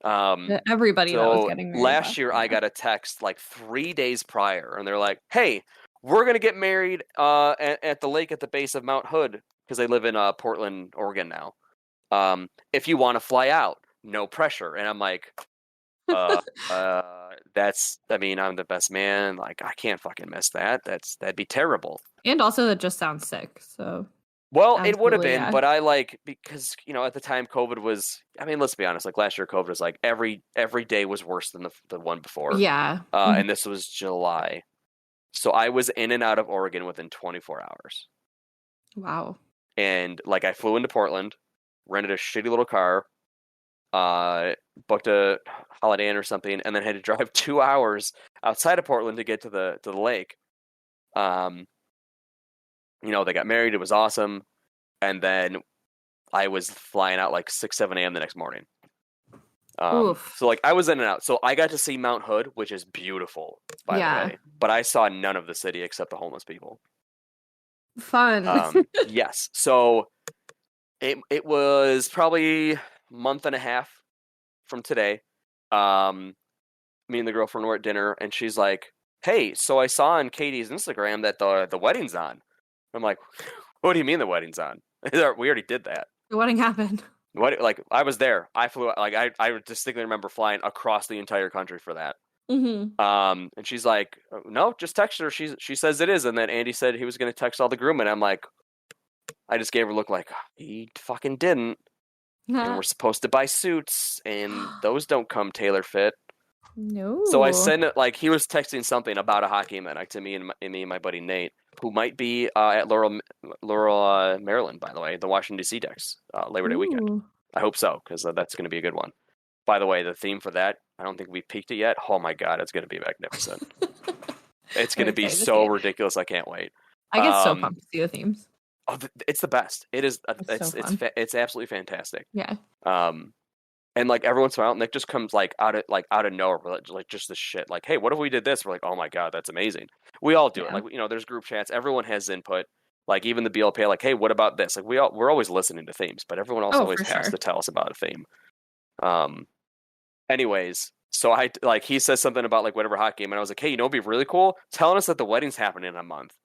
Everybody that was getting married.
Last year, I got a text like 3 days prior, and they're like, hey, we're going to get married at the lake at the base of Mount Hood, because they live in Portland, Oregon now. If you want to fly out, no pressure. And I'm like, I'm the best man. Like, I can't fucking miss that. That'd be terrible.
And also, that just sounds sick, so...
Well, it would have been, but I because at the time COVID was. I mean, let's be honest. Like last year, COVID was like every day was worse than the one before.
Yeah.
And this was July, so I was in and out of Oregon within 24 hours.
Wow.
And like I flew into Portland, rented a shitty little car, booked a Holiday Inn or something, and then had to drive 2 hours outside of Portland to get to the lake. They got married. It was awesome. And then I was flying out like 6, 7 a.m. the next morning. So like I was in and out. So I got to see Mount Hood, which is beautiful, by the way. But I saw none of the city except the homeless people.
Fun.
Yes. So it was probably a month and a half from today. Me and the girlfriend were at dinner, and she's like, "Hey, so I saw on Katie's Instagram that the wedding's on." I'm like, "What do you mean the wedding's on? We already did that."
The wedding happened.
What? Like I was there. I flew. Like I distinctly remember flying across the entire country for that.
Mm-hmm.
And she's like, "No, just text her. She says it is." And then Andy said he was going to text all the groom, and I'm like, I just gave her a look like he fucking didn't. And we're supposed to buy suits, and those don't come tailor fit.
No.
So I sent it like he was texting something about a hockey event to me and my buddy Nate, who might be at Laurel, Maryland, by the way, the Washington D.C. Decks Labor Day weekend. I hope so, because that's going to be a good one. By the way, the theme for that, I don't think we've peaked it yet. Oh my god, it's going to be magnificent. It's going to be so ridiculous. I can't wait.
I get so pumped to see the themes.
Oh, it's the best. It is. It's absolutely fantastic. Yeah. And like every once in a while, Nick just comes like out of nowhere, like just the shit. Like, hey, what if we did this? We're like, oh my god, that's amazing. We all do it. Like, there's group chats. Everyone has input. Like even the BLPA, like, hey, what about this? Like we're always listening to themes, but everyone else always has to tell us about a theme. Anyways, so he says something about like whatever hockey game, and I was like, hey, it'd be really cool telling us that the wedding's happening in a month.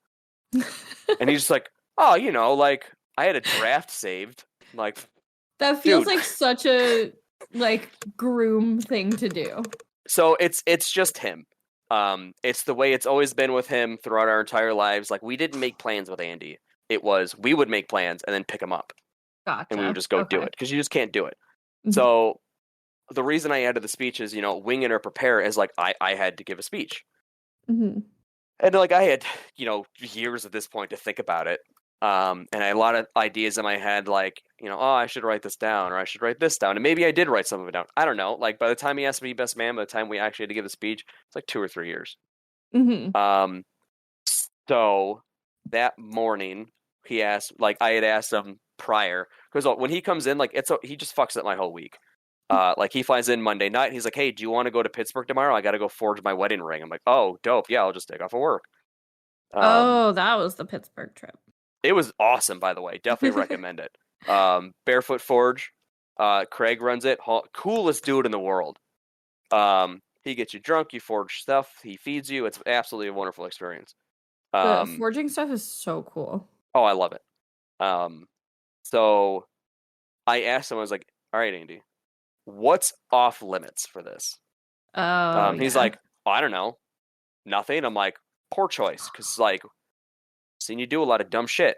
And he's just like, oh, like I had a draft saved. Like
that feels like such a groom thing to do.
So it's just him. It's the way it's always been with him throughout our entire lives. Like we didn't make plans with Andy. It was we would make plans and then pick him up.
Gotcha.
And we would just go do it because you just can't do it. Mm-hmm. So the reason I added the speech is, wing it or prepare is like I had to give a speech.
Mm-hmm.
And like I had, years at this point to think about it. And I had a lot of ideas in my head, like, I should write this down or I should write this down. And maybe I did write some of it down. I don't know. Like by the time he asked me best man, by the time we actually had to give the speech, it's like 2 or 3 years.
Mm-hmm.
So that morning he asked, like I had asked him prior, because when he comes in, like he just fucks up my whole week. Like he flies in Monday night. He's like, hey, do you want to go to Pittsburgh tomorrow? I got to go forge my wedding ring. I'm like, oh, dope. Yeah, I'll just take off of work.
That was the Pittsburgh trip.
It was awesome, by the way. Definitely recommend it. Barefoot Forge. Craig runs it. Coolest dude in the world. He gets you drunk. You forge stuff. He feeds you. It's absolutely a wonderful experience.
The forging stuff is so cool.
Oh, I love it. So I asked him, I was like, all right, Andy, what's off limits for this? He's like, oh, I don't know. Nothing. I'm like, poor choice. Because, like, seen you do a lot of dumb shit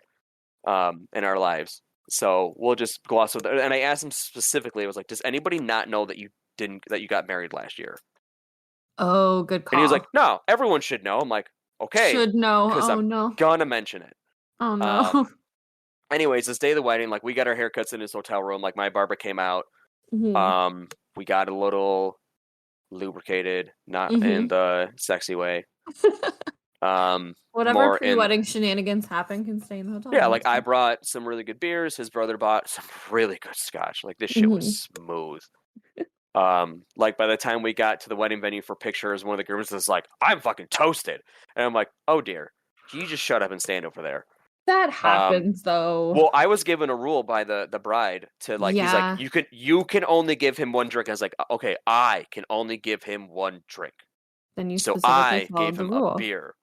in our lives. So we'll just gloss over that. And I asked him specifically, I was like, does anybody not know that you got married last year?
Oh, good call.
And he was like, no, everyone should know. I'm like, okay.
Should know. Oh,
I'm gonna mention it.
Oh, no.
Anyways, this day of the wedding, like we got our haircuts in his hotel room. Like my barber came out.
Mm-hmm.
We got a little lubricated, not in the sexy way.
Whatever pre-wedding shenanigans happen can stay in the hotel.
Yeah, like I brought some really good beers. His brother bought some really good scotch. Like this shit was smooth. Like by the time we got to the wedding venue for pictures, one of the grooms was like, I'm fucking toasted. And I'm like, oh dear, you just shut up and stand over there.
That happens though.
Well, I was given a rule by the bride to like, he's like, you can only give him one drink. I was like, okay, I can only give him one drink.
Then you
so I gave him a beer,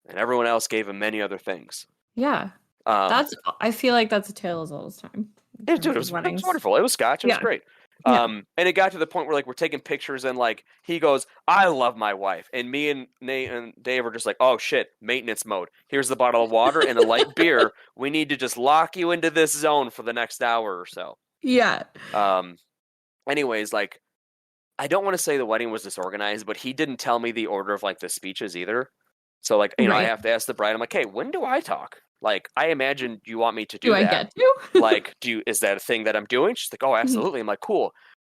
and everyone else gave him many other things.
Yeah, I feel like that's a tale as old as time.
Yeah, dude, it was wonderful. It was scotch. It was great. And it got to the point where like we're taking pictures and like he goes, I love my wife. And me and Nate and Dave are just like, oh shit, maintenance mode. Here's the bottle of water and a light beer. We need to just lock you into this zone for the next hour or so.
Yeah.
Anyways, like I don't want to say the wedding was disorganized, but he didn't tell me the order of like the speeches either. So like, you know, I have to ask the bride, I'm like, hey, when do I talk? Like, I imagine you want me to do that.
I get to?
Like, is that a thing that I'm doing? She's like, oh, absolutely. I'm like, cool.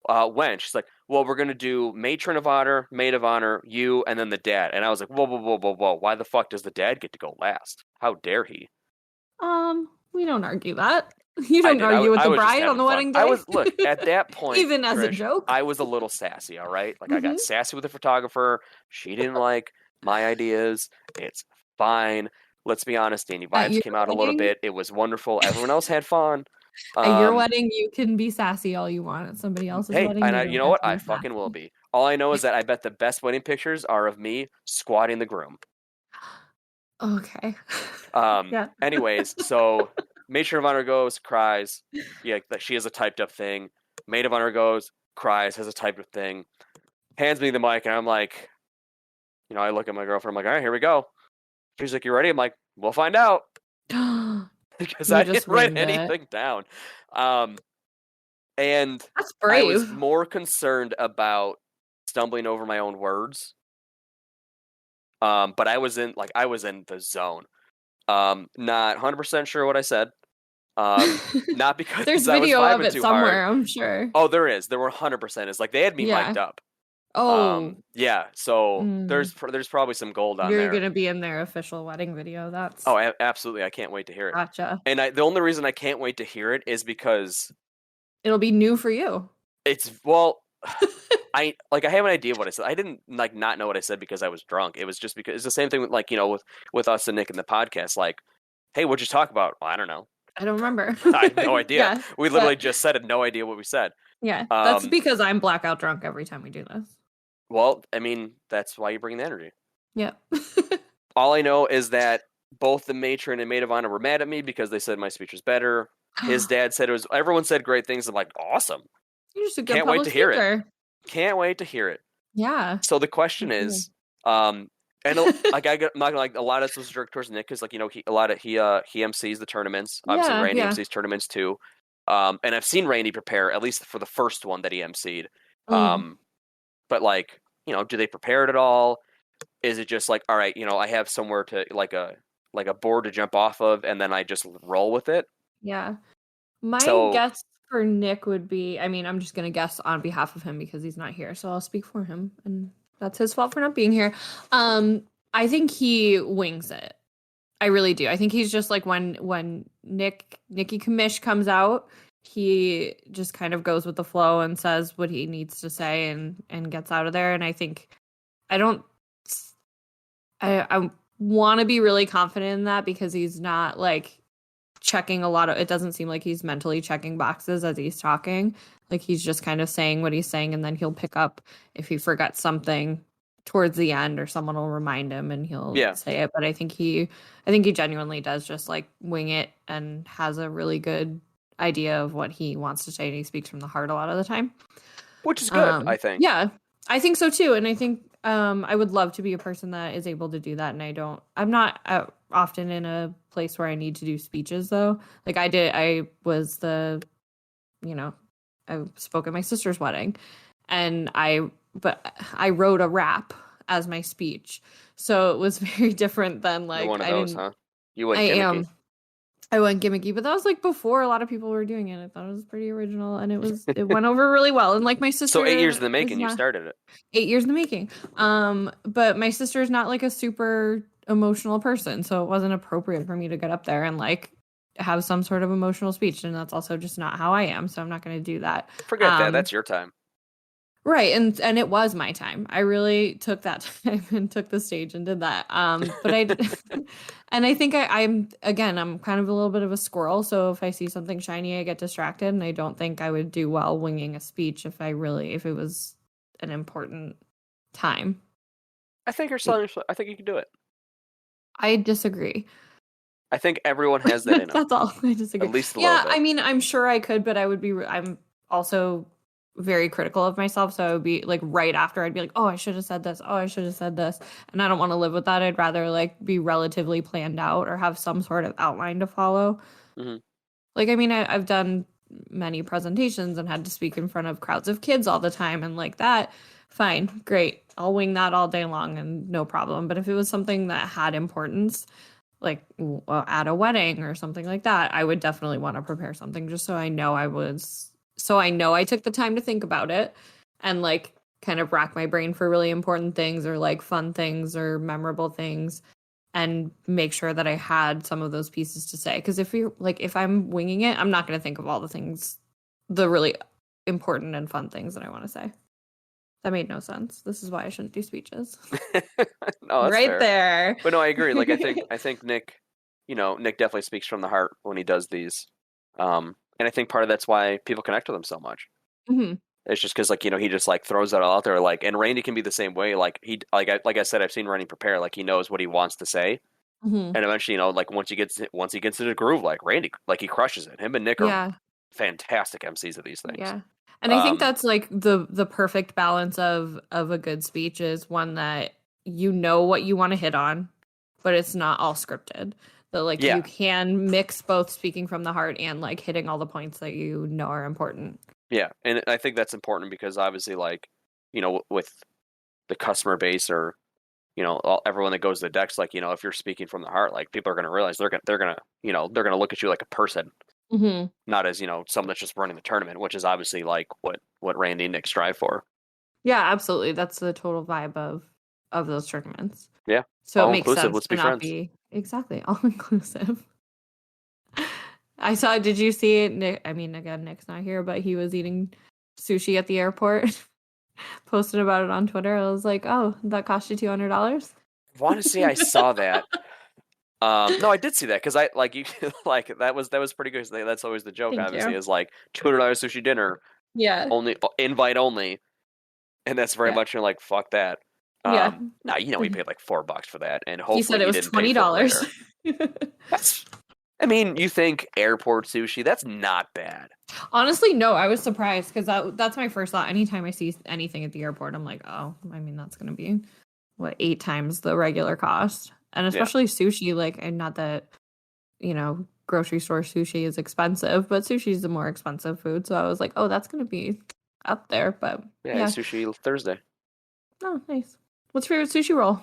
when? She's like, well, we're going to do matron of honor, maid of honor, you, and then the dad. And I was like, whoa, whoa, whoa, whoa, whoa. Why the fuck does the dad get to go last? How dare he?
We don't argue that. You
I
don't
did.
argue with
I
the
was just
bride on
having
the
fun.
wedding day.
I was, look, at that point,
even as a
Trish,
joke.
I was a little sassy, all right? Like, I got
Mhm.
sassy with the photographer. She didn't like my ideas. It's fine. Let's be honest, Danny
At
Vibes
your
came out a little
wedding?
bit. It was wonderful. Everyone else had fun.
At your wedding, you can be sassy all you want. At somebody else's
Hey,
wedding,
and
you
you
don't
know
get
what?
to be
I fucking will
sassy.
be. All I know is that I bet the best wedding pictures are of me squatting the groom.
Okay. Yeah.
Anyways, so matron of honor goes, cries. Yeah, that she has a typed up thing. Maid of honor goes, cries, has a typed up thing. Hands me the mic, and I'm like, I look at my girlfriend. I'm like, all right, here we go. She's like, you ready? I'm like, we'll find out. Because
You
I
just
didn't write
winged it.
anything down. And
That's
I was
brave.
more concerned about stumbling over my own words. But I was in the zone. Not 100% sure what I said. Not because
There's
I was
video of
vibing
it
too
somewhere,
hard.
I'm sure.
Oh, there is. There were 100% is like they had me
Yeah.
mic'd up.
Oh,
Yeah. So
Mm.
there's probably some gold on
you're
there.
gonna be in their official wedding video. That's
Oh, absolutely. I can't wait to hear it.
gotcha.
And the only reason I can't wait to hear it is because
It'll be new for you.
it's I have an idea of what I said. I didn't not know what I said because I was drunk. It was just because it's the same thing with with us and Nick in the podcast. Like, hey, what'd you talk about? Well, I don't know.
I don't remember.
I have no idea.
Yeah,
We literally just said it. No idea what we said.
Yeah, that's because I'm blackout drunk every time we do this.
Well, I mean, that's why you bring the energy.
Yeah.
All I know is that both the matron and maid of honor were mad at me because they said my speech was better. His dad said it was. Everyone said great things. I'm like, awesome.
You're just a good
Can't wait to hear it.
speaker.
Can't wait to hear it.
Yeah.
So the question is, and like I'm not gonna like a lot of this was jerk towards Nick because he MCs the tournaments. Obviously,
Yeah,
Randy
yeah.
MCs tournaments too. And I've seen Randy prepare at least for the first one that he MC'd. But do they prepare it at all? Is it just like, all right, I have somewhere to like a board to jump off of, and then I just roll with it?
Yeah. My
So-
guess for Nick would be, I mean, I'm just going to guess on behalf of him because he's not here. So I'll speak for him. And that's his fault for not being here. I think he wings it. I really do. I think he's just like when Nikki Commish comes out, he just kind of goes with the flow and says what he needs to say and gets out of there. And I think I want to be really confident in that because he's not like checking a lot of, it doesn't seem like he's mentally checking boxes as he's talking. Like he's just kind of saying what he's saying, and then he'll pick up if he forgets something towards the end or someone will remind him and he'll say it. But I think he genuinely does just like wing it and has a really good idea of what he wants to say, and he speaks from the heart a lot of the time.
Which is good, I think.
Yeah, I think so too. And I think I would love to be a person that is able to do that. And I'm not often in a place where I need to do speeches though. Like I spoke at my sister's wedding and but I wrote a rap as my speech. So it was very different than like,
You're one of those, huh? You went
I
gimmicky.
I went gimmicky, but that was like before a lot of people were doing it. I thought it was pretty original and it went over really well. And like my sister.
So 8 years in the making, you started it.
8 years in the making. But my sister's not like a super emotional person. So it wasn't appropriate for me to get up there and like have some sort of emotional speech. And that's also just not how I am. So I'm not going to do that.
Forget that. That's your time.
Right. And it was my time. I really took that time and took the stage and did that. But I did. And I think I'm kind of a little bit of a squirrel. So if I see something shiny, I get distracted. And I don't think I would do well winging a speech if it was an important time.
I think I think you can do it.
I disagree.
I think everyone has that in them.
That's all. I disagree.
At least a little bit.
I mean, I'm sure I could, but I'm also very critical of myself. So I would be like right after I'd be like, oh, I should have said this. Oh, I should have said this. And I don't want to live with that. I'd rather like be relatively planned out or have some sort of outline to follow.
Mm-hmm.
Like, I mean, I've done many presentations and had to speak in front of crowds of kids all the time. And like that, fine, great. I'll wing that all day long and no problem. But if it was something that had importance, like at a wedding or something like that, I would definitely want to prepare something just so I know I was So I know I took the time to think about it and like kind of rack my brain for really important things or like fun things or memorable things and make sure that I had some of those pieces to say. Because if I'm winging it, I'm not going to think of all the things, the really important and fun things that I want to say. That made no sense. This is why I shouldn't do speeches.
No, that's
right
fair.
there.
But no, I agree. Like I think Nick, Nick definitely speaks from the heart when he does these. And I think part of that's why people connect with him so much.
Mm-hmm.
It's just because he just like throws that all out there. Like, and Randy can be the same way. Like like I said, I've seen Randy prepare. Like he knows what he wants to say,
Mm-hmm.
and eventually, like once he gets into the groove, like Randy, like he crushes it. Him and Nick are fantastic MCs of these things.
Yeah. And I think that's like the perfect balance of a good speech is one that you know what you want to hit on, but it's not all scripted. That like you can mix both speaking from the heart and like hitting all the points that you know are important.
Yeah, and I think that's important because obviously, like, with the customer base or everyone that goes to the decks, like, if you're speaking from the heart, like people are going to realize they're gonna look at you like a person.
Mm-hmm.
Not as someone that's just running the tournament, which is obviously like what Randy and Nick strive for.
Yeah, absolutely. That's the total vibe of those tournaments.
Yeah,
so
all
it makes
inclusive.
sense
Let's
to
be
not
friends.
be exactly all inclusive. I saw. Did you see it? Nick, I mean, again, Nick's not here, but he was eating sushi at the airport. Posted about it on Twitter. I was like, "Oh, that cost you $200."
I want to say I saw that. No, I did see that because I like you like that was pretty good. That's always the joke.
Thank
obviously,
you.
is like $200 sushi dinner,
Yeah.
only invite only, and that's very much like fuck that.
Yeah.
Now we paid like $4 for that, and hopefully
He said it was
didn't pay for it
$20.
later. I mean, you think airport sushi? That's not bad.
Honestly, no. I was surprised because that's my first thought. Anytime I see anything at the airport, I'm like, oh, I mean, that's gonna be 8 times the regular cost. And especially sushi, like, and not that, grocery store sushi is expensive, but sushi is the more expensive food. So I was like, oh, that's going to be up there. But
yeah, sushi Thursday.
Oh, nice. What's your favorite sushi roll?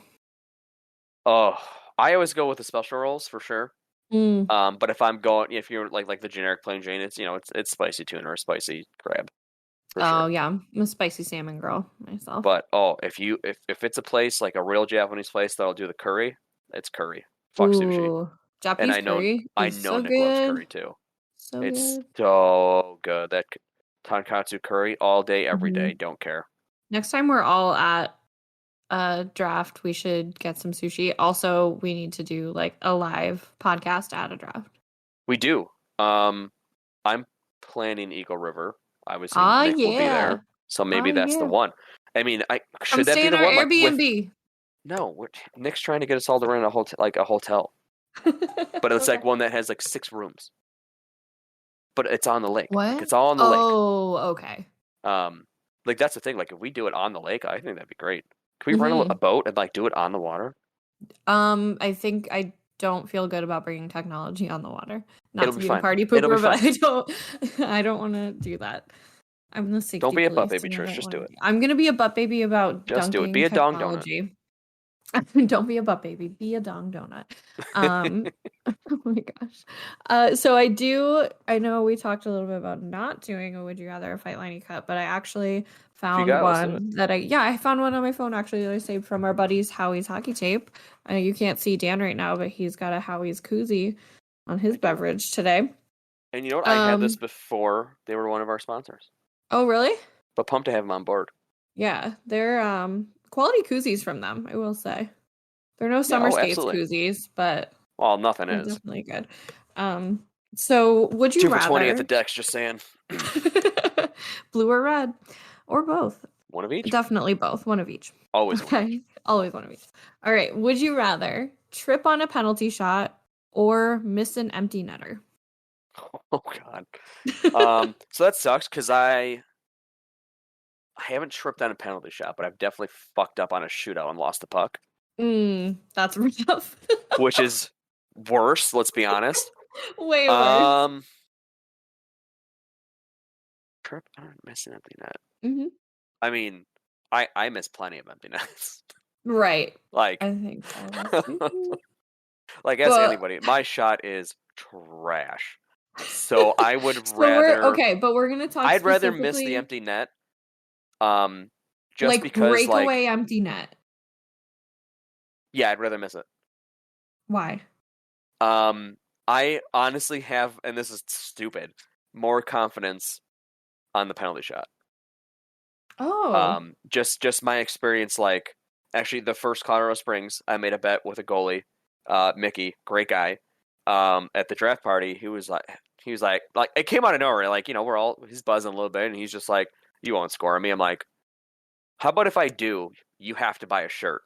Oh, I always go with the special rolls for sure.
Mm.
But if you're like the generic plain Jane, it's it's spicy tuna or spicy crab.
Sure. Yeah, I'm a spicy salmon girl myself.
But if it's a place like a real Japanese place that'll do the curry, it's curry. Fuck sushi.
Japanese
curry. I know
so
Nick
good.
loves curry too.
So
it's
good.
so good. That tonkatsu curry all day, every day. Don't care.
Next time we're all at a draft, we should get some sushi. Also, we need to do like a live podcast at a draft.
We do. I'm planning Eagle River. I was saying Nick will be there, so maybe that's the one. I mean, should that be the one?
Airbnb.
No, Nick's trying to get us all to rent a hotel, but it's like one that has like 6 rooms. But it's on the lake.
What?
Like, it's all on the lake.
Oh, okay.
Like that's the thing. Like if we do it on the lake, I think that'd be great. Can we rent a boat and like do it on the water?
I think I don't feel good about bringing technology on the water. Not to be a party
It'll
pooper, but I don't want to do that. I'm the safety.
Don't be a butt
police,
baby,
and I
Trish.
don't
Just
wanna
do it.
I'm gonna be a butt baby about
Just do it.
dunking
Be a dong
technology. Don't be a butt baby. Be a dong donut. Oh my gosh. So I know we talked a little bit about not doing a Would You Rather Fight Liney Cut, but I actually found one that I found one on my phone actually that I saved from our buddies Howie's Hockey Tape. I know you can't see Dan right now, but he's got a Howie's koozie on his beverage today.
And you know what? I had this before they were one of our sponsors.
Oh, really?
But pumped to have them on board.
Yeah, they're quality koozies from them, I will say. They're no Summer Skates koozies, but
nothing is
definitely good. So would you
2
rather
for 20 at the decks? Just saying.
Blue or red, or both?
One of each.
Definitely both. One of each.
Always.
Okay. Always one of each. All right. Would you rather trip on a penalty shot or miss an empty netter?
Oh God. So that sucks because I haven't tripped on a penalty shot, but I've definitely fucked up on a shootout and lost the puck.
That's rough.
Which is worse, let's be honest.
Way worse.
Trip on miss an empty net.
Mm-hmm.
I mean, I miss plenty of empty nets.
Right.
Like
I think so.
like as anybody, my shot is trash. So I would
So
rather.
but we're gonna talk.
I'd rather miss the
specifically,
empty net. Just
like
because, like,
breakaway empty net.
yeah, I'd rather miss it.
Why?
I honestly have, and this is stupid, more confidence on the penalty shot.
Oh,
Just my experience. Like, actually, the first Colorado Springs, I made a bet with a goalie, Mickey, great guy. At the draft party, he was like, it came out of nowhere. Like, he's buzzing a little bit, and he's just like, "You won't score on me." I'm like, "How about if I do? You have to buy a shirt,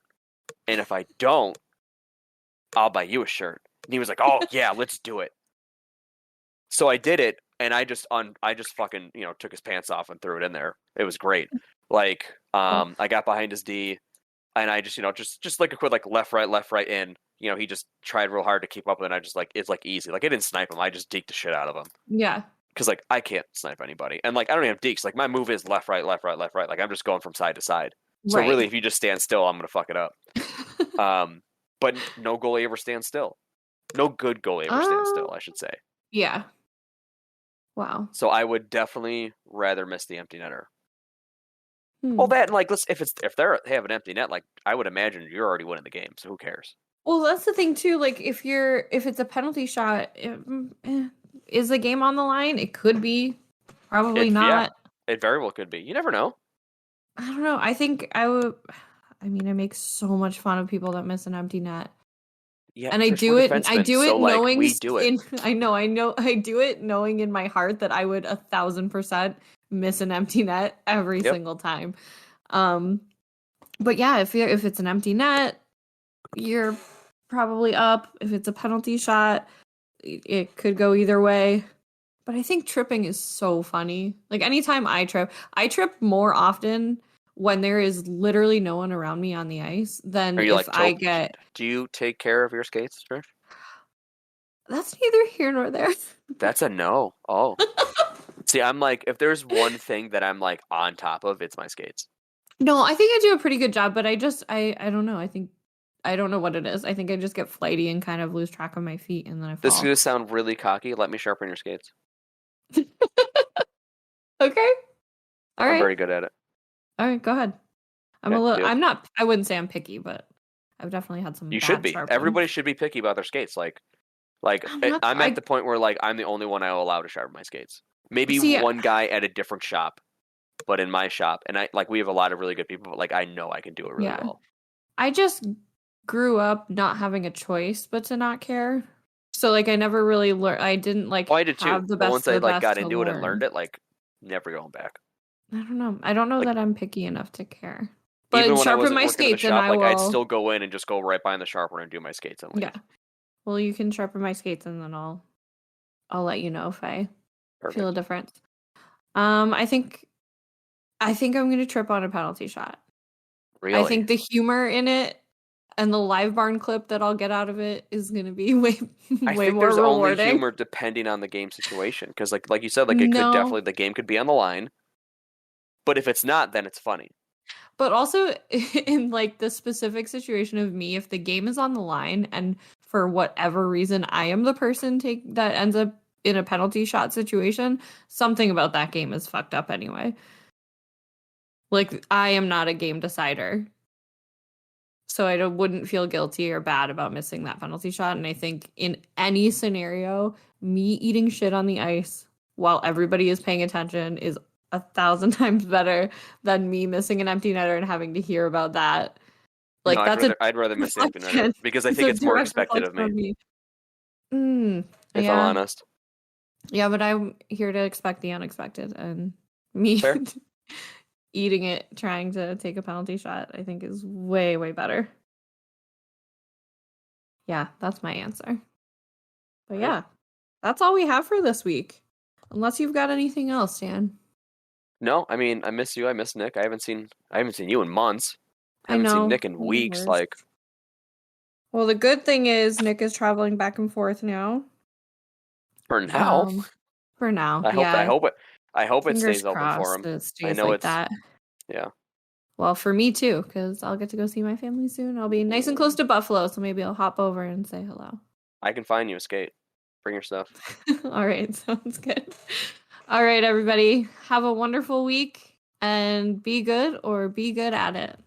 and if I don't, I'll buy you a shirt." And he was like, "Oh yeah, let's do it." So I did it, and I just fucking took his pants off and threw it in there. It was great. Like, I got behind his D, and I just like a quick left right in. He just tried real hard to keep up, and I just it's easy. Like, I didn't snipe him. I just deked the shit out of him.
yeah.
Because I can't snipe anybody, and I don't even have dekes. Like, my move is left right. Like, I'm just going from side to side. So
Right.
really, if you just stand still, I'm gonna fuck it up. But no goalie ever stands still. No good goalie ever stands still, I should say.
Yeah. Wow.
So I would definitely rather miss the empty netter.
Hmm.
Well, that, and if they have an empty net, I would imagine you're already winning the game. So who cares?
Well, that's the thing too. Like, if it's a penalty shot, is the game on the line? It could be. Probably not.
Yeah, it very well could be. You never know.
I don't know. I think I would. I mean, I make so much fun of people that miss an empty net.
Yeah,
And I do it. I do it knowing.
We do it.
I know. I do it knowing in my heart that I would 1,000% miss an empty net every single time. But yeah, if it's an empty net, you're probably up. If it's a penalty shot, it could go either way. But I think tripping is so funny. Like, anytime I trip more often when there is literally no one around me on the ice than if I get...
Do you take care of your skates, Trish?
That's neither here nor there.
That's a no. Oh. See, I'm like, if there's one thing that I'm on top of, it's my skates.
No, I think I do a pretty good job, but I don't know. I don't know what it is. I think I just get flighty and kind of lose track of my feet, and then I fall.
This is going to sound really cocky. Let me sharpen your skates.
Okay. All right.
I'm very good at it.
All right, go ahead. I wouldn't say I'm picky, but I've definitely had some.
You should be. Everybody should be picky about their skates. I'm at the point where I'm the only one I will allow to sharpen my skates. Maybe one guy at a different shop, but in my shop, and we have a lot of really good people, but I know I can do it really well.
I just grew up not having a choice but to not care. So I never really learned. I didn't
I did too.
have the best.
Once I got into it and learned it, never going back.
I don't know. I don't know that I'm picky enough to care. But
even when
sharpen my skates, and I will.
I'd still go in and just go right behind the sharpener and do my skates and leave.
Yeah. Well, you can sharpen my skates, and then I'll let you know if I feel a difference. I think I'm gonna trip on a penalty shot.
Really?
I think the humor in it and the live barn clip that I'll get out of it is gonna be way more
there's
rewarding.
Only humor depending on the game situation, because like you said, it could definitely, the game could be on the line, but if it's not, then it's funny.
But also in the specific situation of me, if the game is on the line and for whatever reason I am the person that ends up in a penalty shot situation, something about that game is fucked up anyway. I am not a game decider. So I wouldn't feel guilty or bad about missing that penalty shot. And I think in any scenario, me eating shit on the ice while everybody is paying attention is 1,000 times better than me missing an empty netter and having to hear about that.
I'd rather miss the empty netter because I think it's more expected of me. If I'm honest.
Yeah, but I'm here to expect the unexpected, and me eating it, trying to take a penalty shot, I think is way, way better. Yeah, that's my answer. But yeah, that's all we have for this week. Unless you've got anything else, Dan.
No, I mean, I miss you. I miss Nick. I haven't seen you in months. I haven't
know.
seen Nick in weeks.
Well, the good thing is Nick is traveling back and forth now.
For now.
For now.
I hope it
Fingers
stays open for him.
It stays like that.
Yeah.
Well, for me too, because I'll get to go see my family soon. I'll be nice and close to Buffalo, so maybe I'll hop over and say hello.
I can find you a skate. Bring your stuff.
All right, sounds good. All right, everybody, have a wonderful week and be good or be good at it.